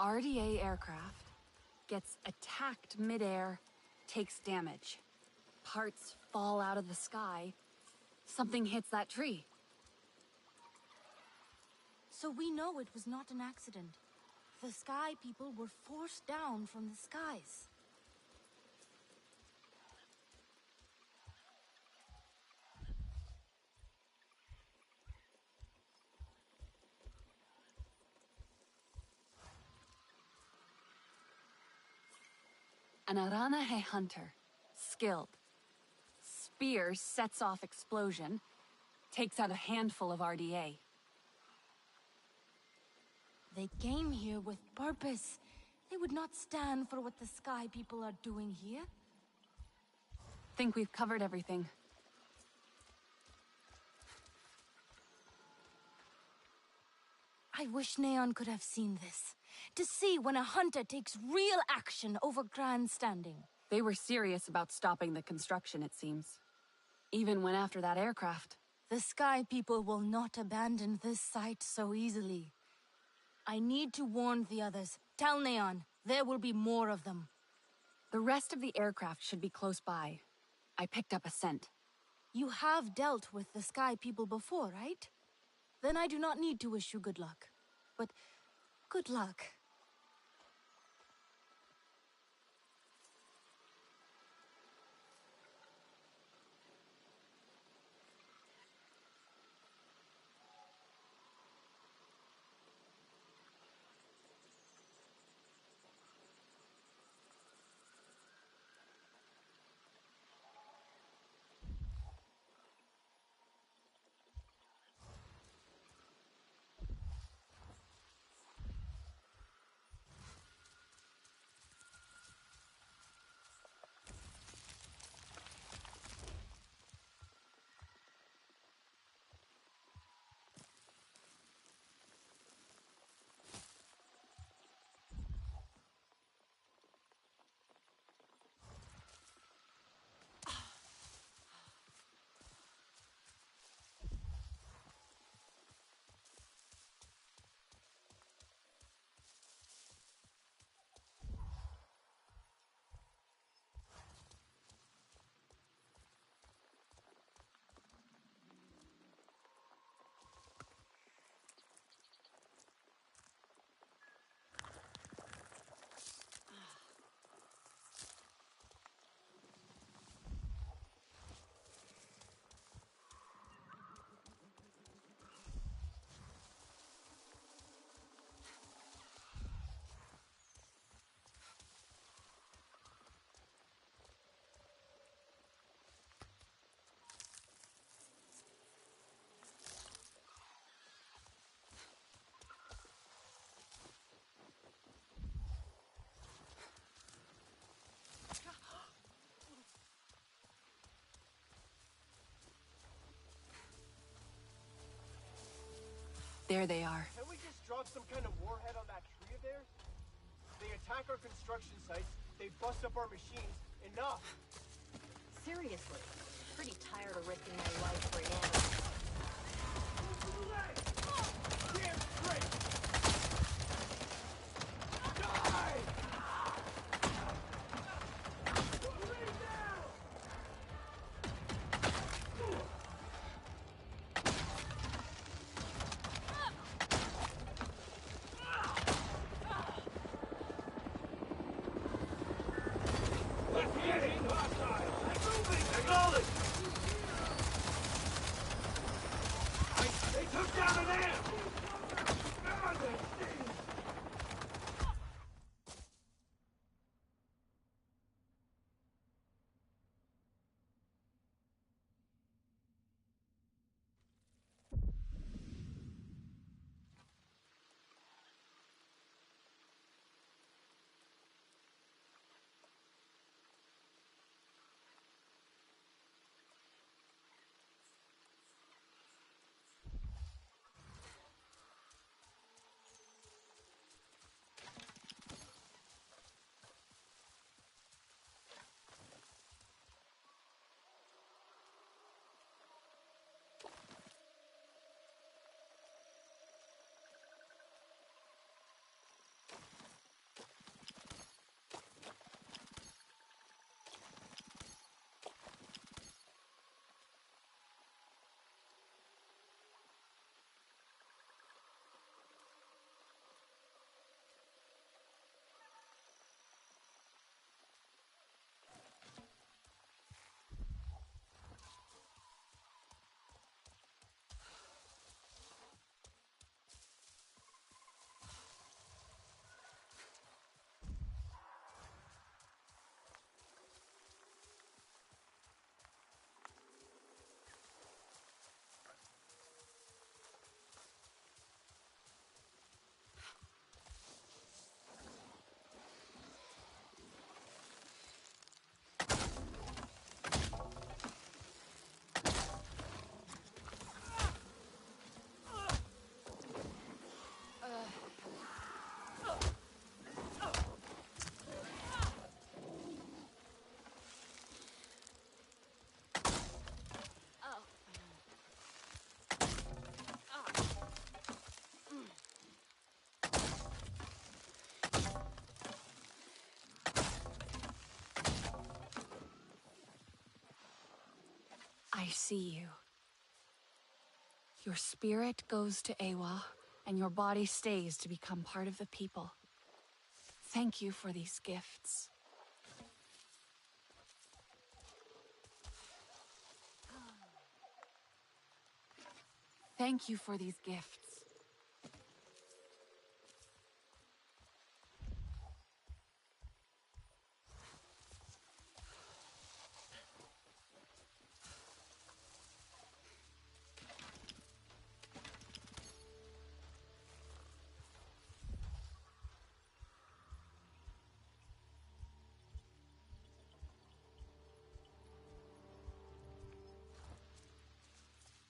RDA aircraft gets attacked midair, takes damage. Parts fall out of the sky. Something hits that tree. So we know it was not an accident. The Sky People were forced down from the skies. An Aranahe hunter, skilled. Spear sets off explosion, takes out a handful of RDA. They came here with purpose. They would not stand for what the Sky People are doing here. Think we've covered everything. I wish Neon could have seen this. To see when a hunter takes real action over grandstanding. They were serious about stopping the construction, it seems. Even went after that aircraft. The Sky People will not abandon this site so easily. I need to warn the others. Tell Neon, there will be more of them. The rest of the aircraft should be close by. I picked up a scent. You have dealt with the Sky People before, right? Then I do not need to wish you good luck. But good luck. There they are. Can we just drop some kind of warhead on that tree of theirs? They attack our construction sites, they bust up our machines. Enough! Seriously, pretty tired of risking my life for an animal. Damn straight! Die! I see you. Your spirit goes to Ewa, and your body stays to become part of the people. Thank you for these gifts. Thank you for these gifts.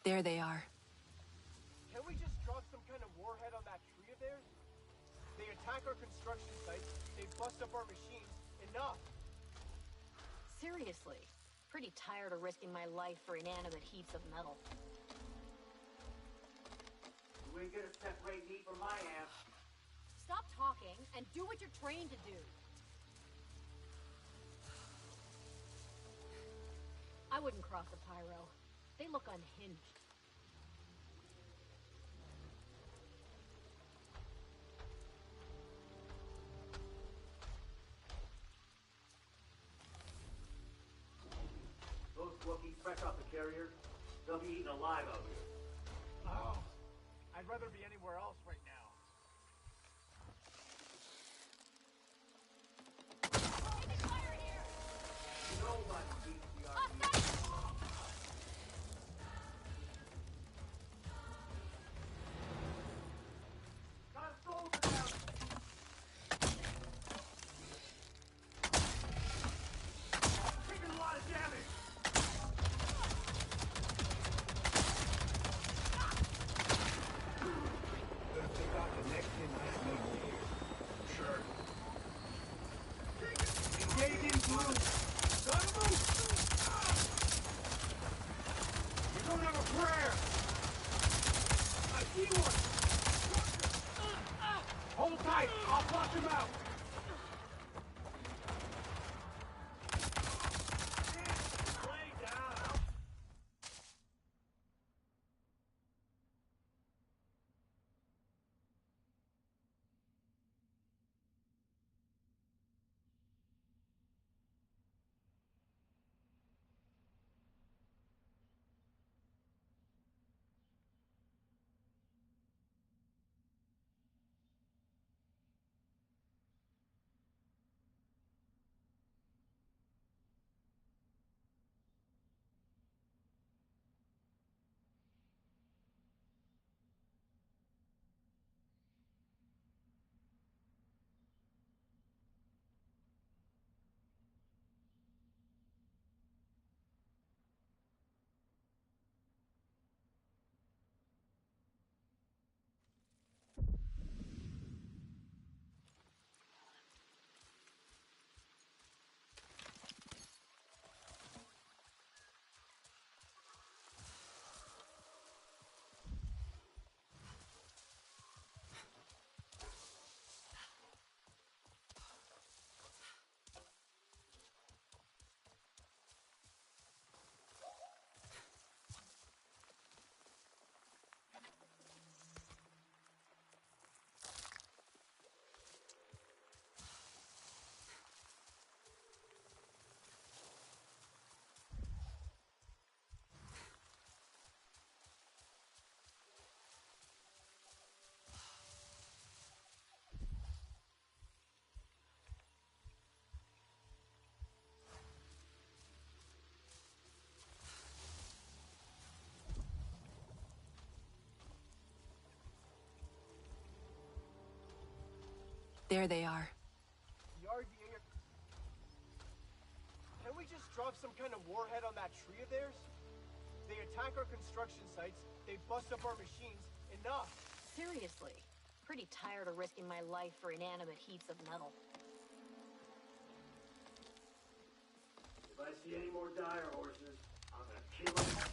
There they are. Can we just drop some kind of warhead on that tree of theirs? They attack our construction sites, they bust up our machines. Enough! Seriously, pretty tired of risking my life for inanimate heaps of metal. You ain't gonna separate me from my ass. Stop talking and do what you're trained to do. I wouldn't cross a pyro. They look unhinged. Those Wookiees fresh off the carrier, they'll be eaten alive out here. Oh, I'd rather be anywhere else right now. Nobody beats the RDA. tight! I'll flush him out! There they are. The RDA are... Can we just drop some kind of warhead on that tree of theirs? They attack our construction sites, they bust up our machines. Enough! Seriously. Pretty tired of risking my life for inanimate heaps of metal. If I see any more dire horses, I'm gonna kill them.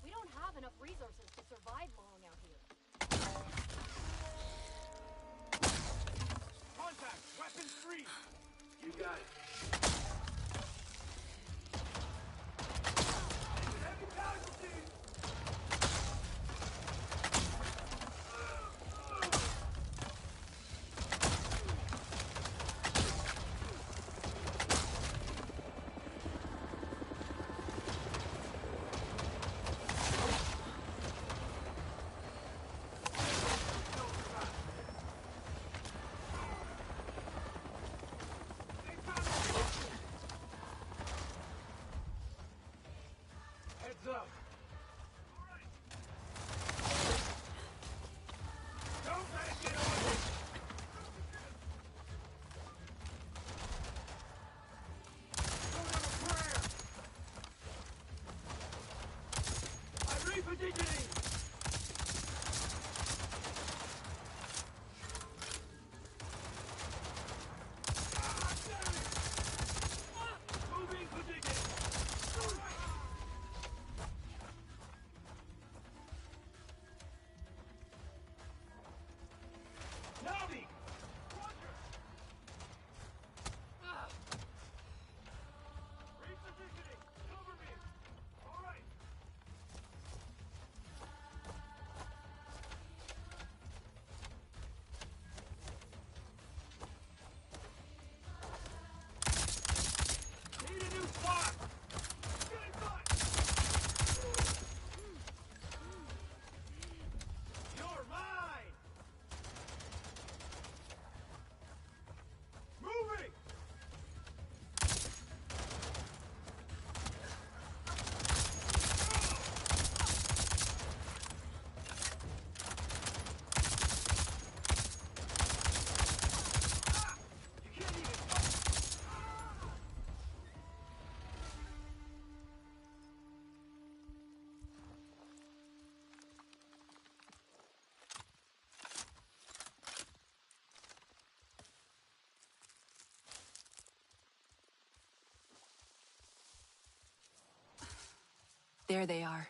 We don't have enough resources to survive long out here. Contact! Weapons free! You got it. Heavy casualties! There they are.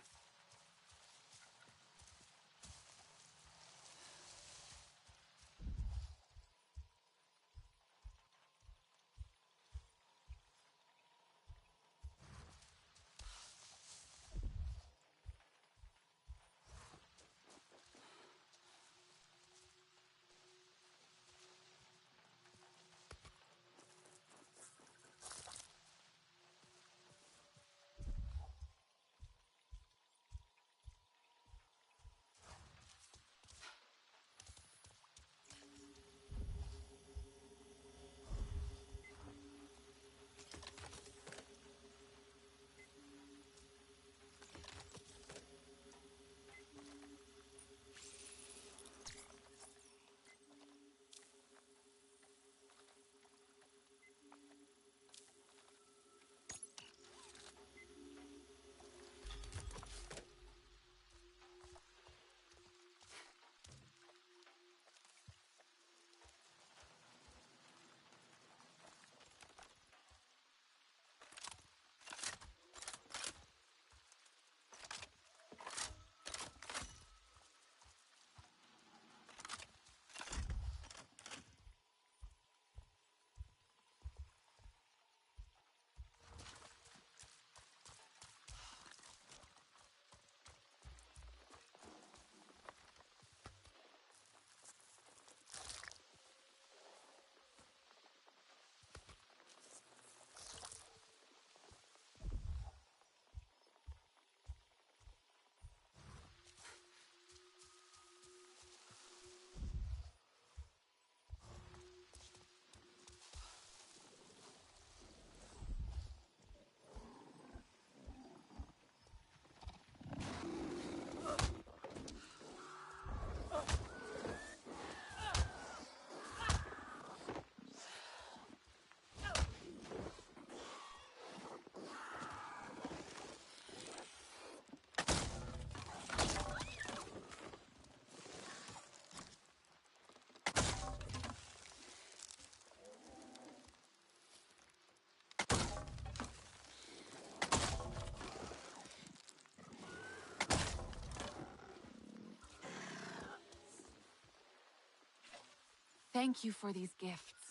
Thank you for these gifts.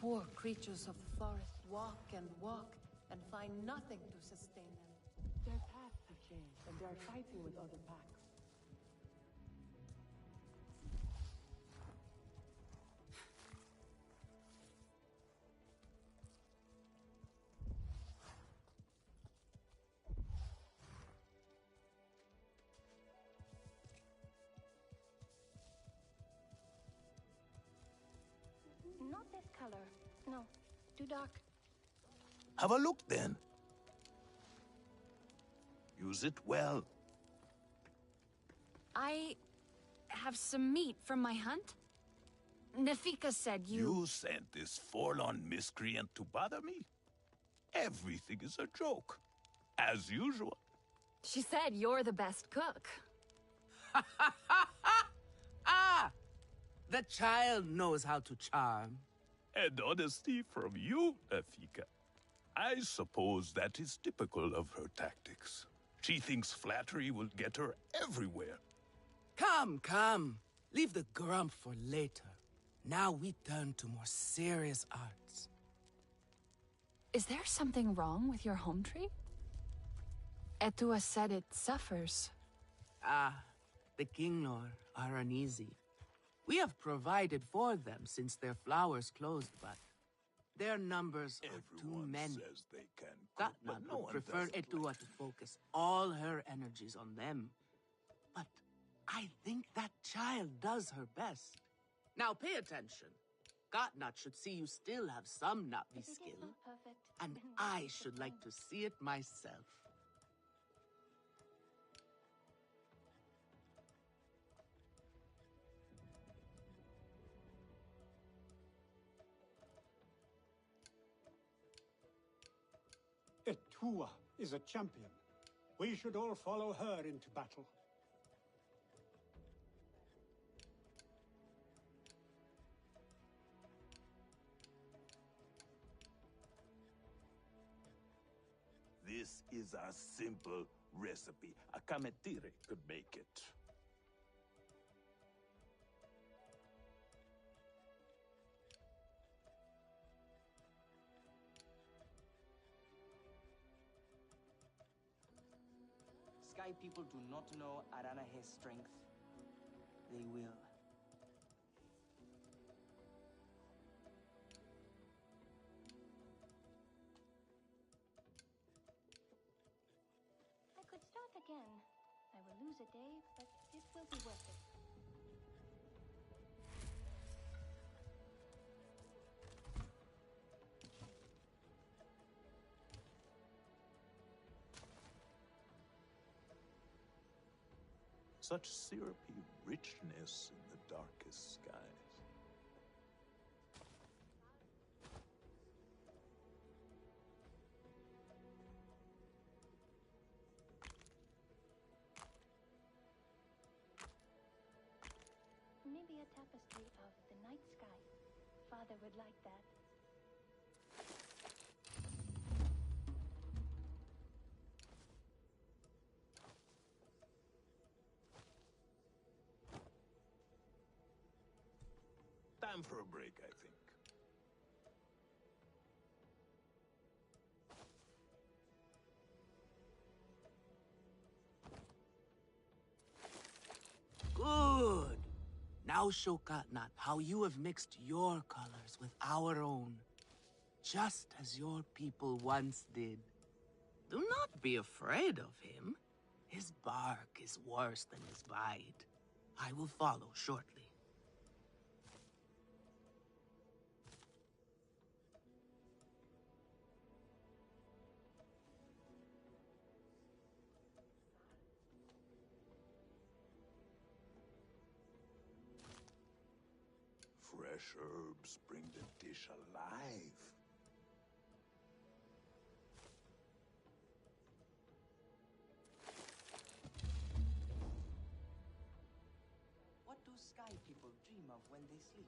Poor creatures of the forest walk and find nothing to sustain them. Their paths have changed, and they are fighting with other packs. Not this color. No, too dark. Have a look then. Use it well. I have some meat from my hunt. Nafika said You sent this forlorn miscreant to bother me? Everything is a joke. As usual. She said you're the best cook. Ah! The child knows how to charm. And honesty from you, Nafika. I suppose that is typical of her tactics. She thinks flattery will get her everywhere. Come, come. Leave the grump for later. Now we turn to more serious arts. Is there something wrong with your home tree? Etua said it suffers. Ah, the Kinglor are uneasy. We have provided for them since their flowers closed, but their numbers are too many. Says they can cook, but Gatna no would one prefer does it Etua to focus all her energies on them. But I think that child does her best. Now pay attention. Gotnut should see you still have some Navi skill. Perfect. And I should like to see it myself. Etua is a champion. We should all follow her into battle. This is a simple recipe. A kametire could make it. Sky people do not know Aranahe's strength. They will. I could start again. I will lose a day, but it will be worth it. Such syrupy richness in the darkest skies. Maybe a tapestry of the night sky. Father would like that. Time for a break, I think. Good. Now show Katnat how you have mixed your colors with our own. Just as your people once did. Do not be afraid of him. His bark is worse than his bite. I will follow shortly. Fresh herbs bring the dish alive. What do Sky people dream of when they sleep?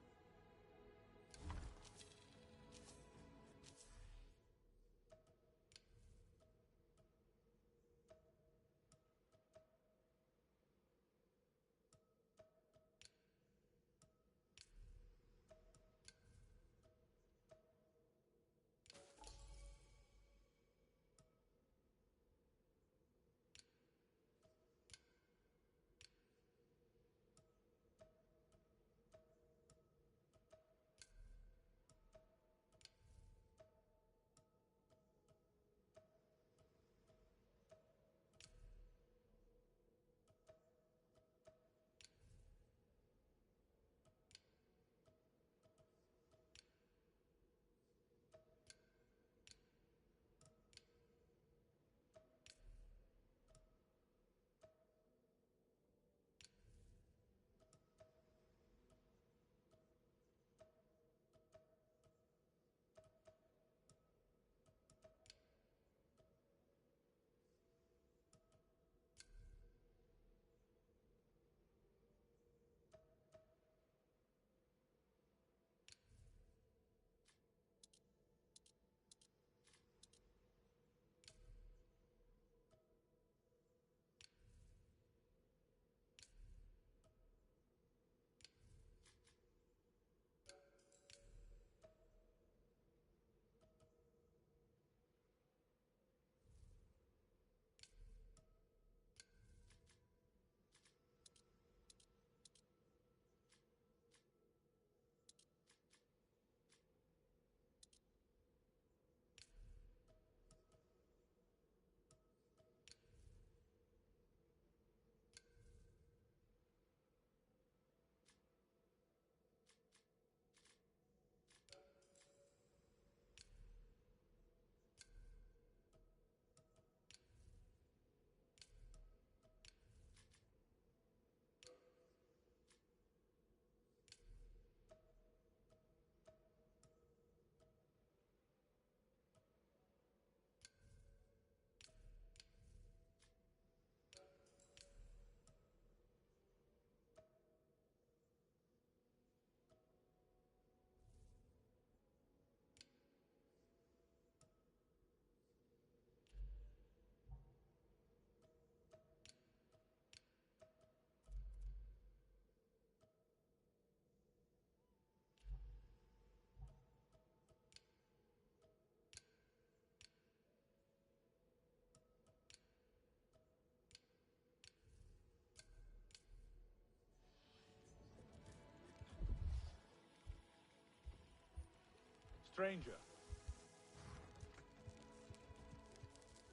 stranger.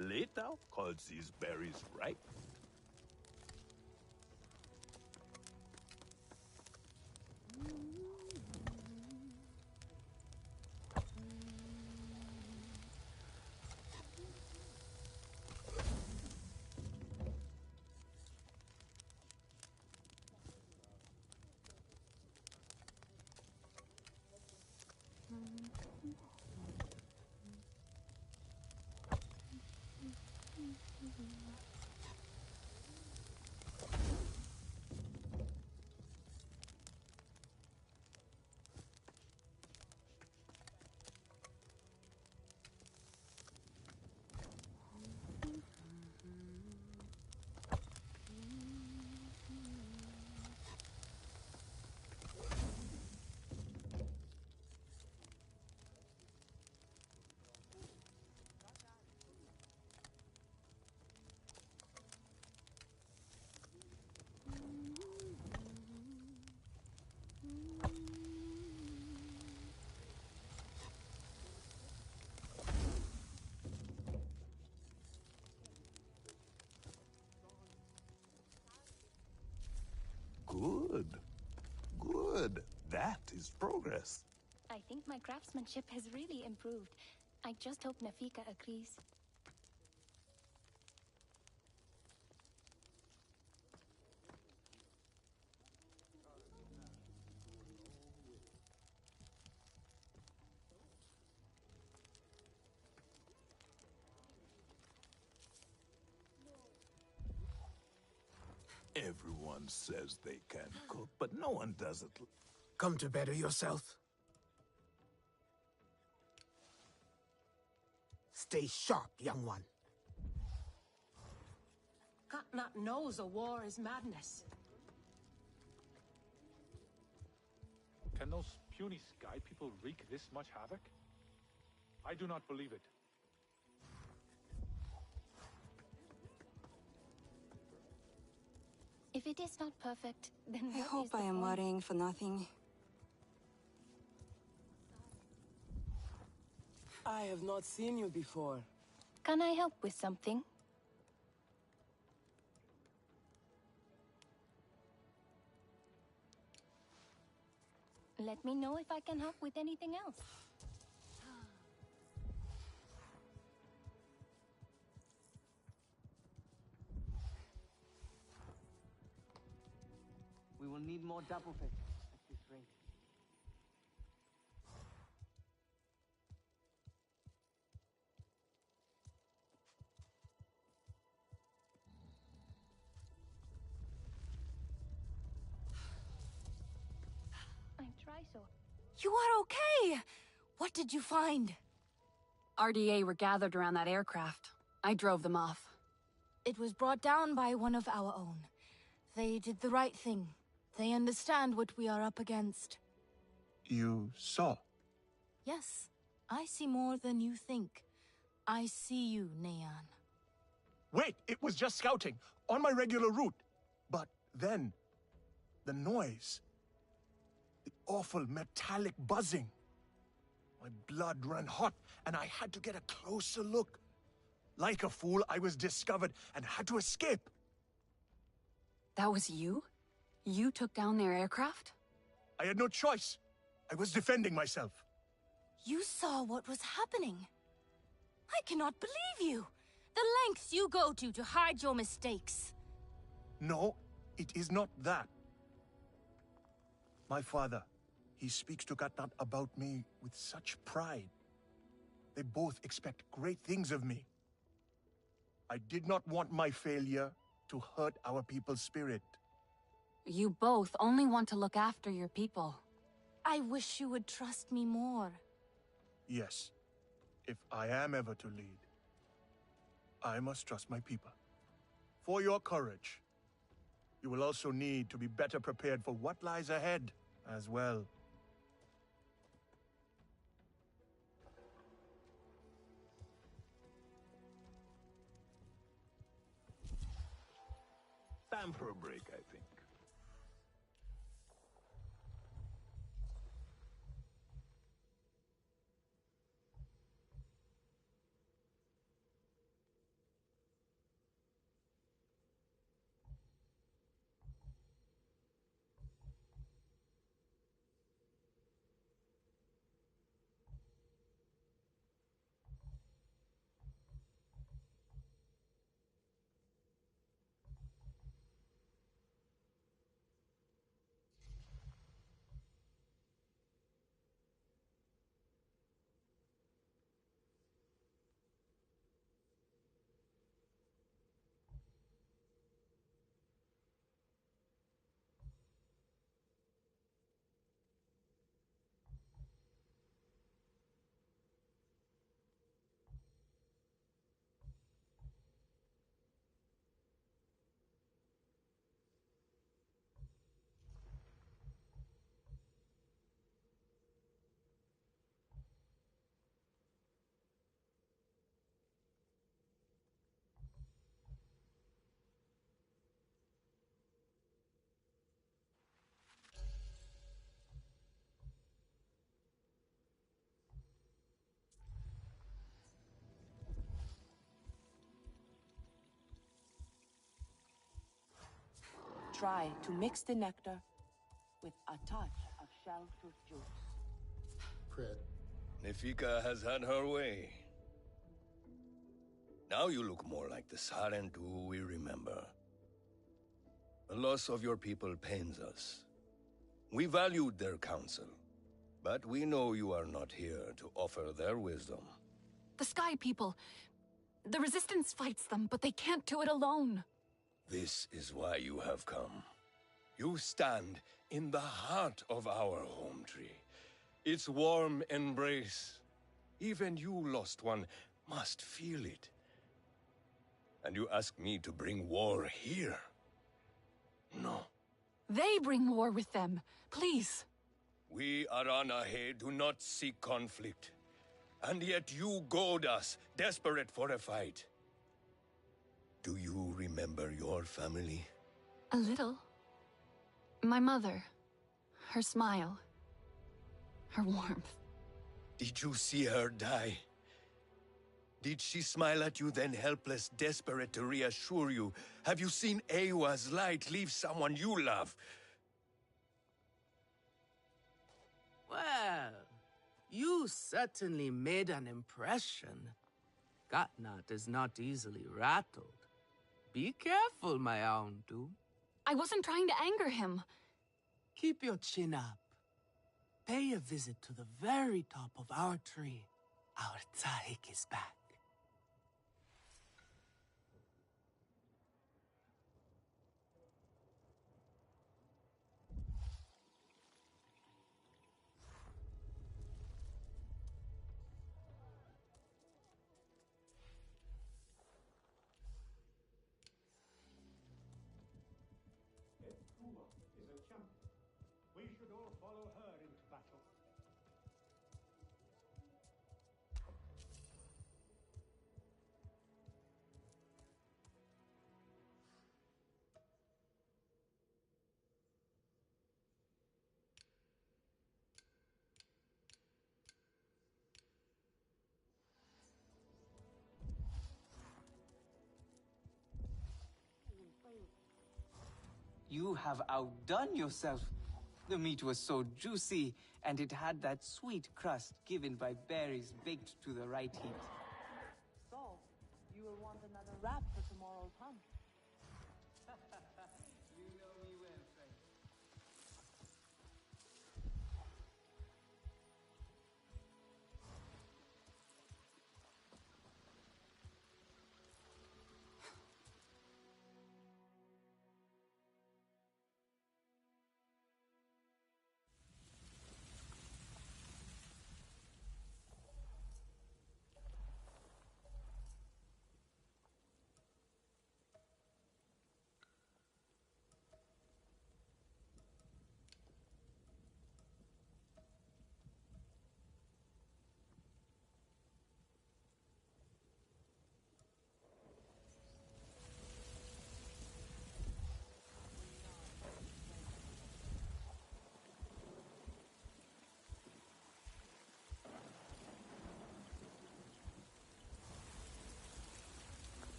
Later calls these berries ripe. Good. Good. That is progress. I think my craftsmanship has really improved. I just hope Nafika agrees. Everyone says they can cook, but no one does it. Come to better yourself. Stay sharp, young one. Katnat knows a war is madness. Can those puny sky people wreak this much havoc? I do not believe it. If it is not perfect, then I what hope is the I am point? worrying for nothing. I have not seen you before. Can I help with something? Let me know if I can help with anything else. We will need more double fish at this rate. I try so. You are okay! What did you find? RDA were gathered around that aircraft. I drove them off. It was brought down by one of our own. They did the right thing. They understand what we are up against. You saw? Yes, I see more than you think. I see you, Neon. Wait, it was just scouting, on my regular route. But then, the noise. The awful metallic buzzing. My blood ran hot, and I had to get a closer look. Like a fool, I was discovered and had to escape. That was you? You took down their aircraft? I had no choice. I was defending myself. You saw what was happening. I cannot believe you. The lengths you go to hide your mistakes. No, it is not that. My father, he speaks to Katnat about me with such pride. They both expect great things of me. I did not want my failure to hurt our people's spirit. You both only want to look after your people. I wish you would trust me more. Yes, if I am ever to lead, I must trust my people. For your courage, you will also need to be better prepared for what lies ahead as well. Time for a break, I think. try to mix the nectar with a touch of shelltooth juice. Crit. Nefika has had her way. Now you look more like the Sarentu we remember. The loss of your people pains us. We valued their counsel, but we know you are not here to offer their wisdom. The Sky People. The Resistance fights them, but they can't do it alone. This is why you have come. You stand in the heart of our home tree. Its warm embrace. Even you, lost one, must feel it. And you ask me to bring war here? No. They bring war with them. Please. We Aranahe do not seek conflict. And yet you goad us, desperate for a fight. Do you remember your family? A little. My mother. Her smile. Her warmth. Did you see her die? Did she smile at you then helpless, desperate to reassure you? Have you seen Ewa's light leave someone you love? Well, you certainly made an impression. Gatnat is not easily rattled. Be careful, my Auntu. I wasn't trying to anger him. Keep your chin up. Pay a visit to the very top of our tree. Our Tsahik is back. Tua is a champion. We should all follow her into battle. You have outdone yourself. The meat was so juicy, and it had that sweet crust given by berries baked to the right heat. So, you will want another wrap for tomorrow's hunt. You know me well, friend.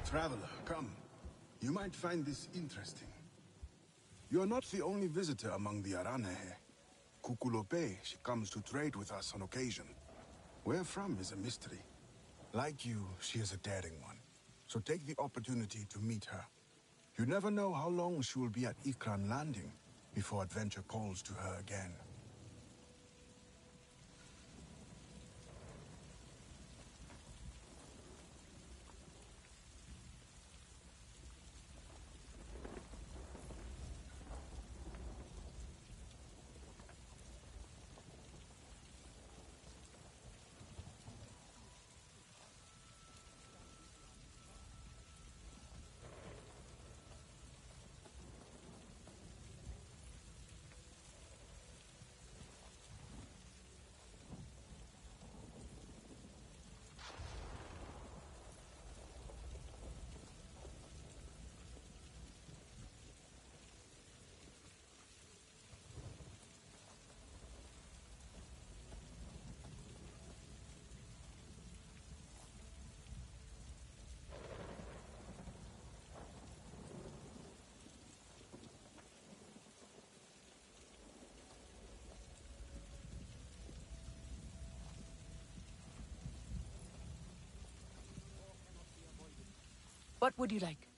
Traveler, come. You might find this interesting. You are not the only visitor among the Aranehe. Kukulope, she comes to trade with us on occasion. Where from is a mystery. Like you, she is a daring one. So take the opportunity to meet her. You never know how long she will be at Ikran Landing before adventure calls to her again. What would you like?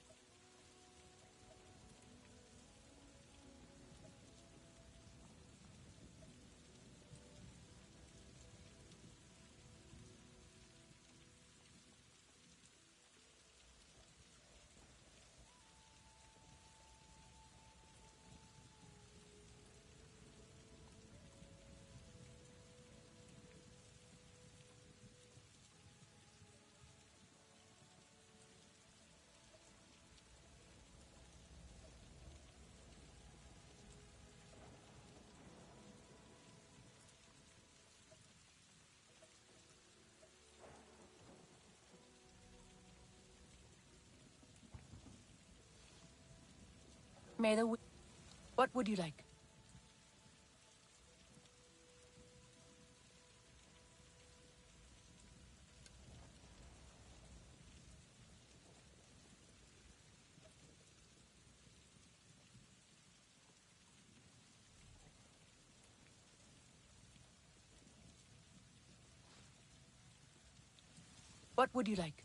What would you like? What would you like?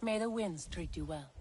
May the winds treat you well.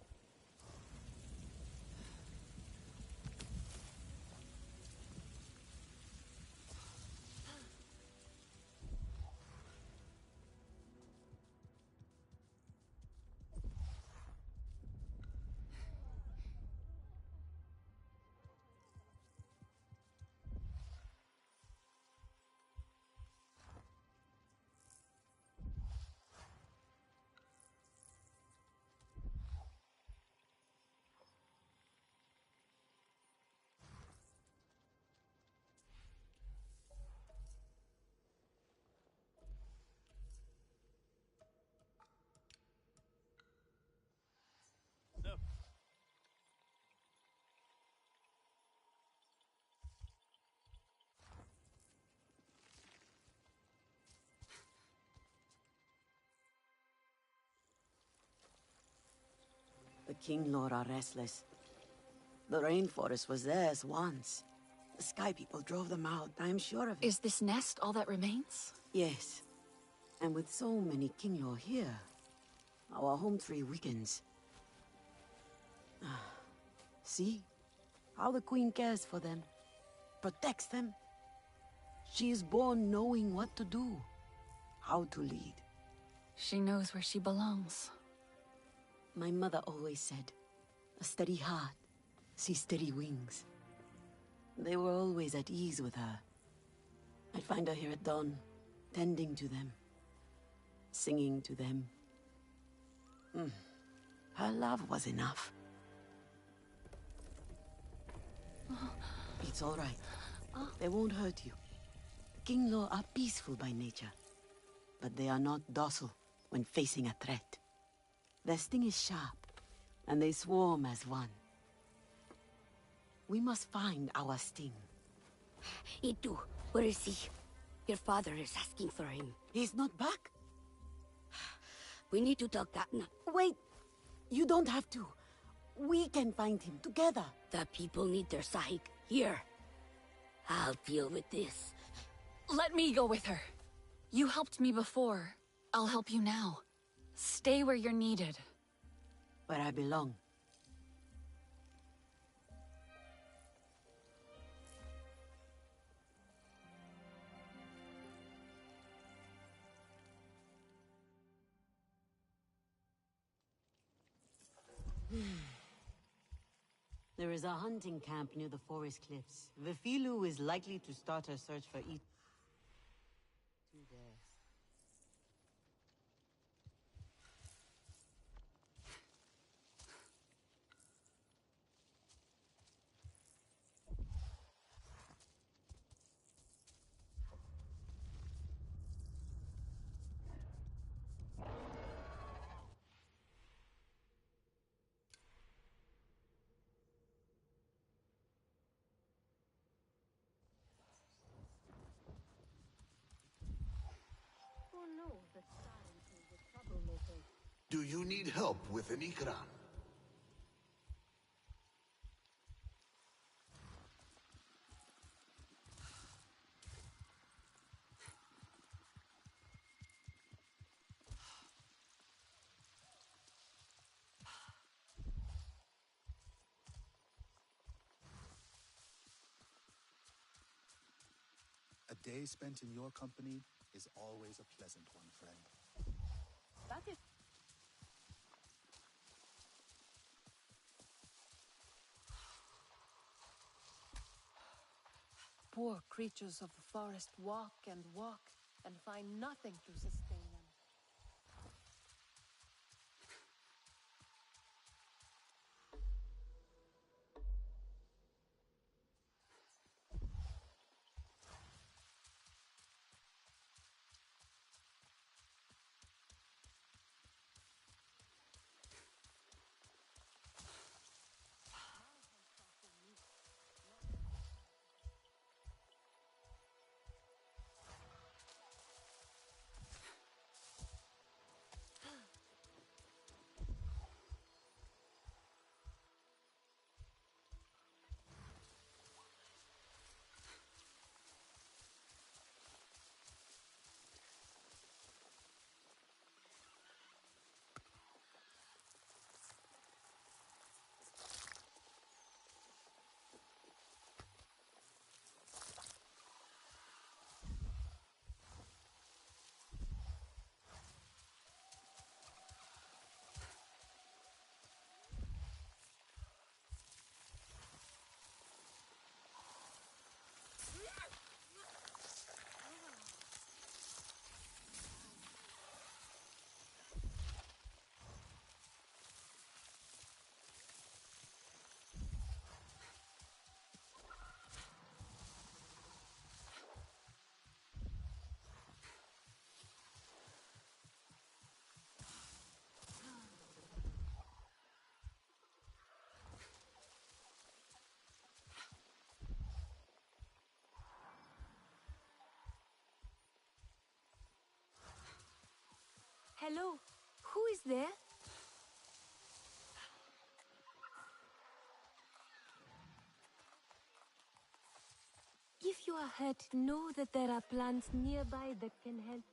The King Lord are restless. The rainforest was theirs once. The Sky People drove them out, I am sure of it. Is this nest all that remains? Yes. And with so many King Lord here, our home tree weakens. See? How the Queen cares for them. Protects them. She is born knowing what to do. How to lead. She knows where she belongs. My mother always said, a steady heart sees steady wings. They were always at ease with her. I'd find her here at dawn, tending to them, singing to them. Her love was enough. It's all right. They won't hurt you. King Law are peaceful by nature, but they are not docile when facing a threat. Their sting is sharp, and they swarm as one. We must find our sting. Itu, where is he? Your father is asking for him. He's not back? We need to talk that now. Wait! You don't have to. We can find him together. The people need their sahib here. I'll deal with this. Let me go with her. You helped me before. I'll help you now. Stay where you're needed. Where I belong. There is a hunting camp near the forest cliffs. Vifilu is likely to start her search for Itu. Do you need help with an Ikran? A day spent in your company is always a pleasant one, friend. That is... Poor creatures of the forest walk and find nothing to sustain them. Hello, who is there? If you are hurt, know that there are plants nearby that can help.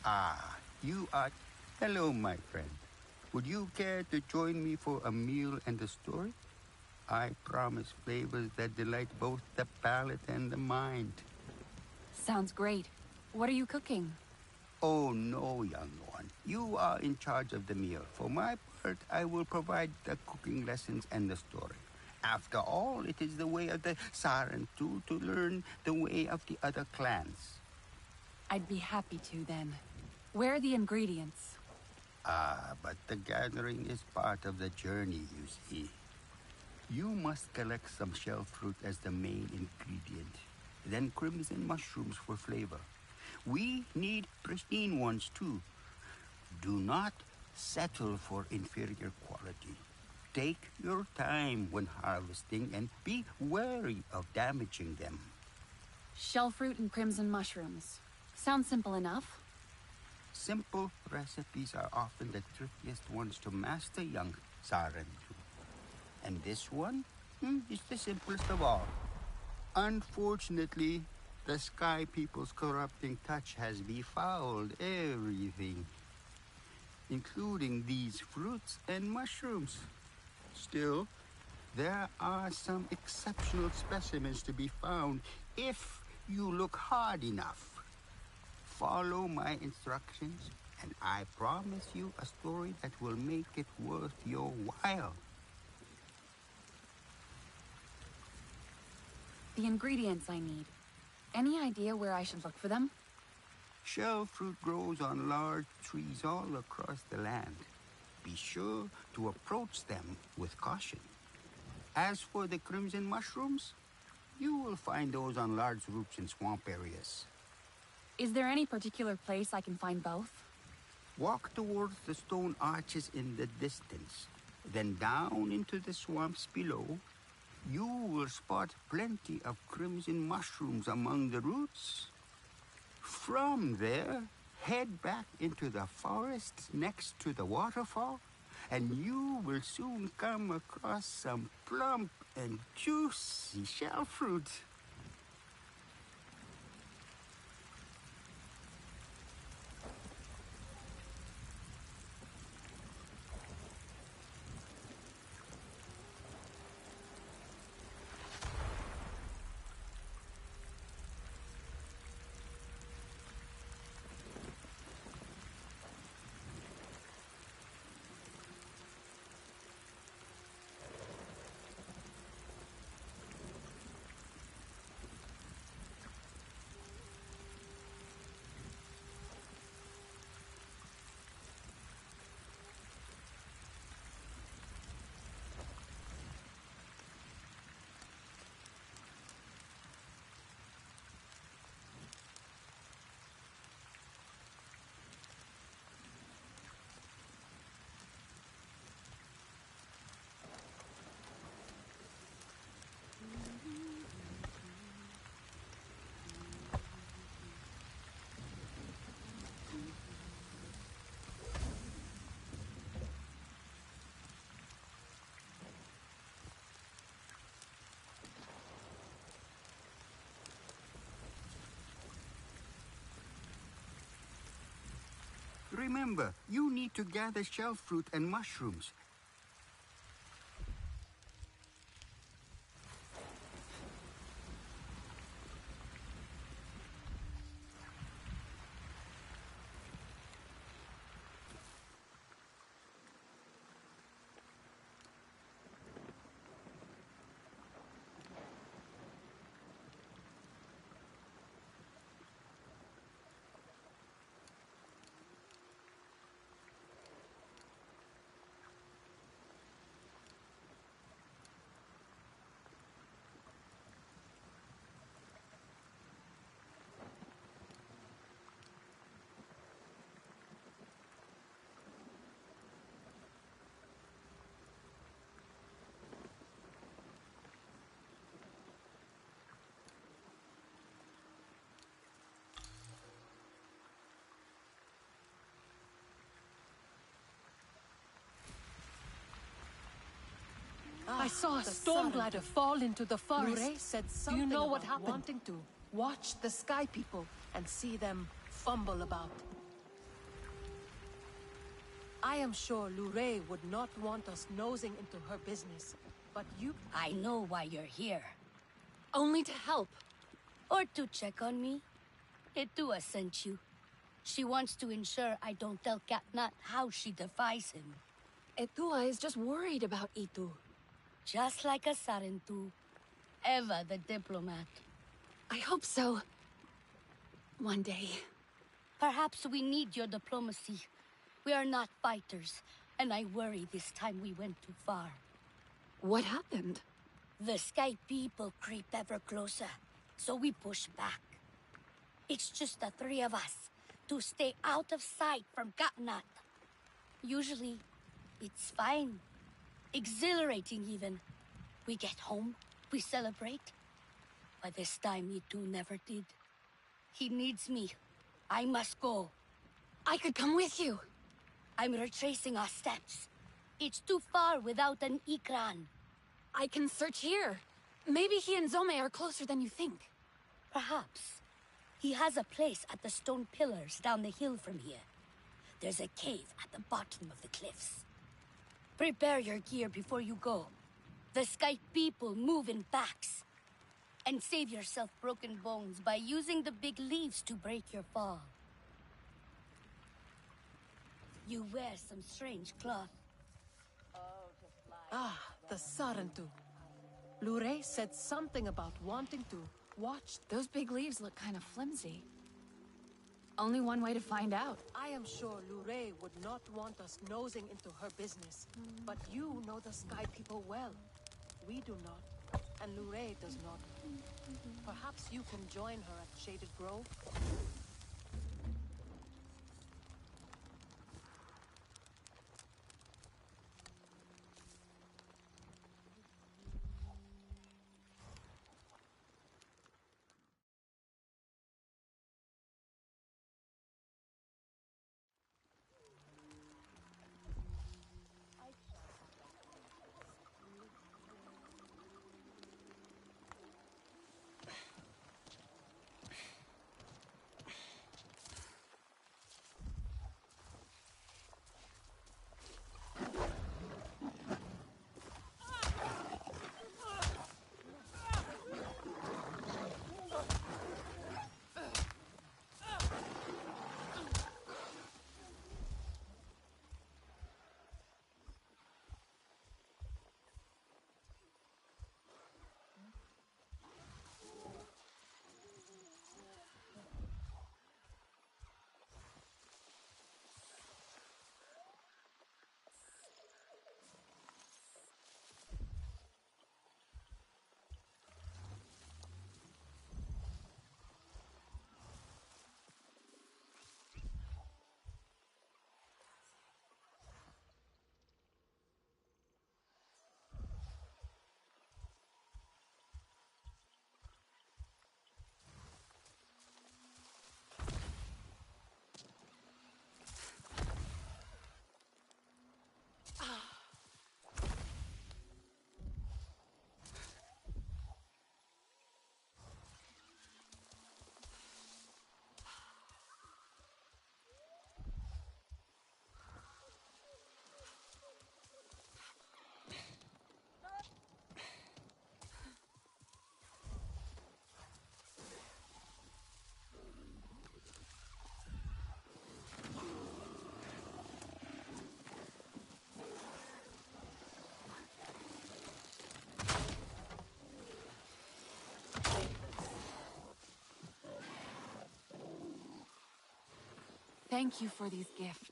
Ah, you are... Hello, my friend. Would you care to join me for a meal and a story? I promise flavors that delight both the palate and the mind. Sounds great. What are you cooking? Oh, no, young one. You are in charge of the meal. For my part, I will provide the cooking lessons and the story. After all, it is the way of the Saran too to learn the way of the other clans. I'd be happy to, then. Where are the ingredients? Ah, but the gathering is part of the journey, you see. You must collect some shell fruit as the main ingredient, then crimson mushrooms for flavor. We need pristine ones, too. Do not settle for inferior quality. Take your time when harvesting and be wary of damaging them. Shell fruit and crimson mushrooms. Sounds simple enough. Simple recipes are often the trickiest ones to master, young Sarentu. And this one is the simplest of all. Unfortunately, the Sky People's corrupting touch has befouled everything, including these fruits and mushrooms. Still, there are some exceptional specimens to be found if you look hard enough. Follow my instructions, and I promise you a story that will make it worth your while. The ingredients I need. Any idea where I should look for them? Shell fruit grows on large trees all across the land. Be sure to approach them with caution. As for the crimson mushrooms, you will find those on large roots in swamp areas. Is there any particular place I can find both? Walk towards the stone arches in the distance, then down into the swamps below. You will spot plenty of crimson mushrooms among the roots. From there, head back into the forest next to the waterfall, and you will soon come across some plump and juicy shell fruit. Remember, you need to gather shell fruit and mushrooms. I saw a storm glider fall into the forest. Lure said something. Do you know what happened? Wanting to watch the Sky People and see them fumble about. I am sure Lure would not want us nosing into her business, but you... I know why you're here. Only to help. Or to check on me. Etua sent you. She wants to ensure I don't tell Katnat how she defies him. Etua is just worried about Itu. Just like a Sarentu. Eva the diplomat. I hope so. One day. Perhaps we need your diplomacy. We are not fighters, and I worry this time we went too far. What happened? The Sky people creep ever closer, so we push back. It's just the three of us, to stay out of sight from Katnat. Usually, it's fine. Exhilarating even. We get home, we celebrate. But this time Itu never did. He needs me. I must go. I could come with you. I'm retracing our steps. It's too far without an Ikran. I can search here. Maybe he and Zome are closer than you think. Perhaps. He has a place at the stone pillars down the hill from here. There's a cave at the bottom of the cliffs. Prepare your gear before you go. The Sky people move in packs. And save yourself broken bones by using the big leaves to break your fall. You wear some strange cloth. Ah, the Sarentu. Lure said something about wanting to watch. Those big leaves look kind of flimsy. Only one way to find out. I am sure Lure would not want us nosing into her business. But you know the Sky people well. We do not. And Lure does not. Perhaps you can join her at Shaded Grove? Thank you for these gifts.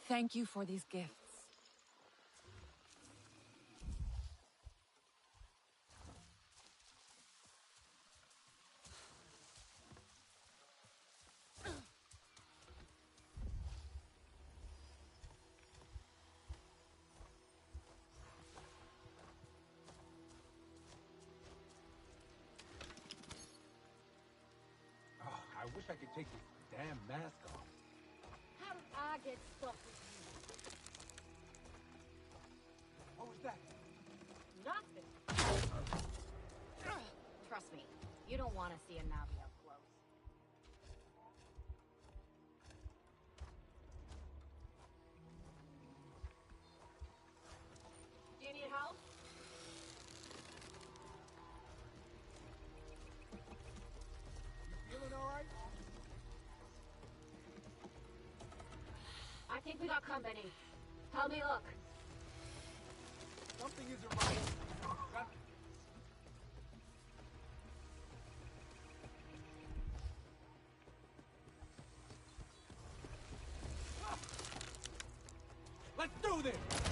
Thank you for these gifts. I wish I could take this damn mask off. How did I get stuck with you? What was that? Nothing. Trust me, you don't want to see a Navi up close. Do you need help? You feeling all right? I think we got company. Help me look. Something isn't right. Got Let's do this!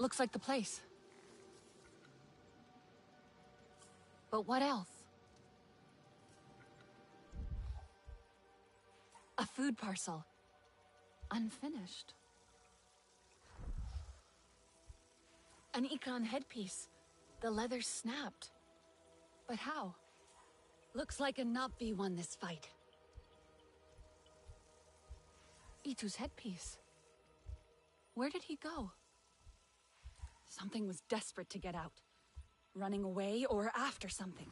Looks like the place. But what else? A food parcel. Unfinished. An Ikran headpiece. The leather's snapped. But how? Looks like a Napi won this fight. Itu's headpiece. Where did he go? Something was desperate to get out. Running away or after something.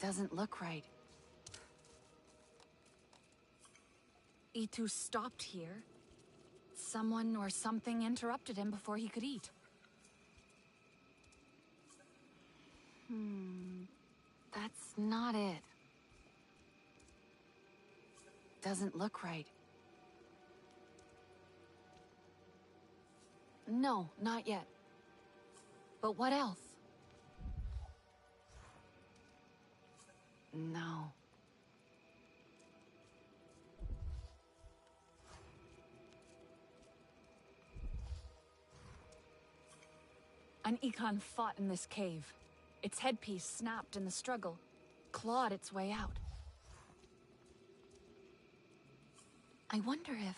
Doesn't look right. Itu stopped here. Someone or something interrupted him before he could eat. That's not it. Doesn't look right. No, not yet. But what else? No. An Econ fought in this cave. Its headpiece snapped in the struggle, clawed its way out. I wonder if...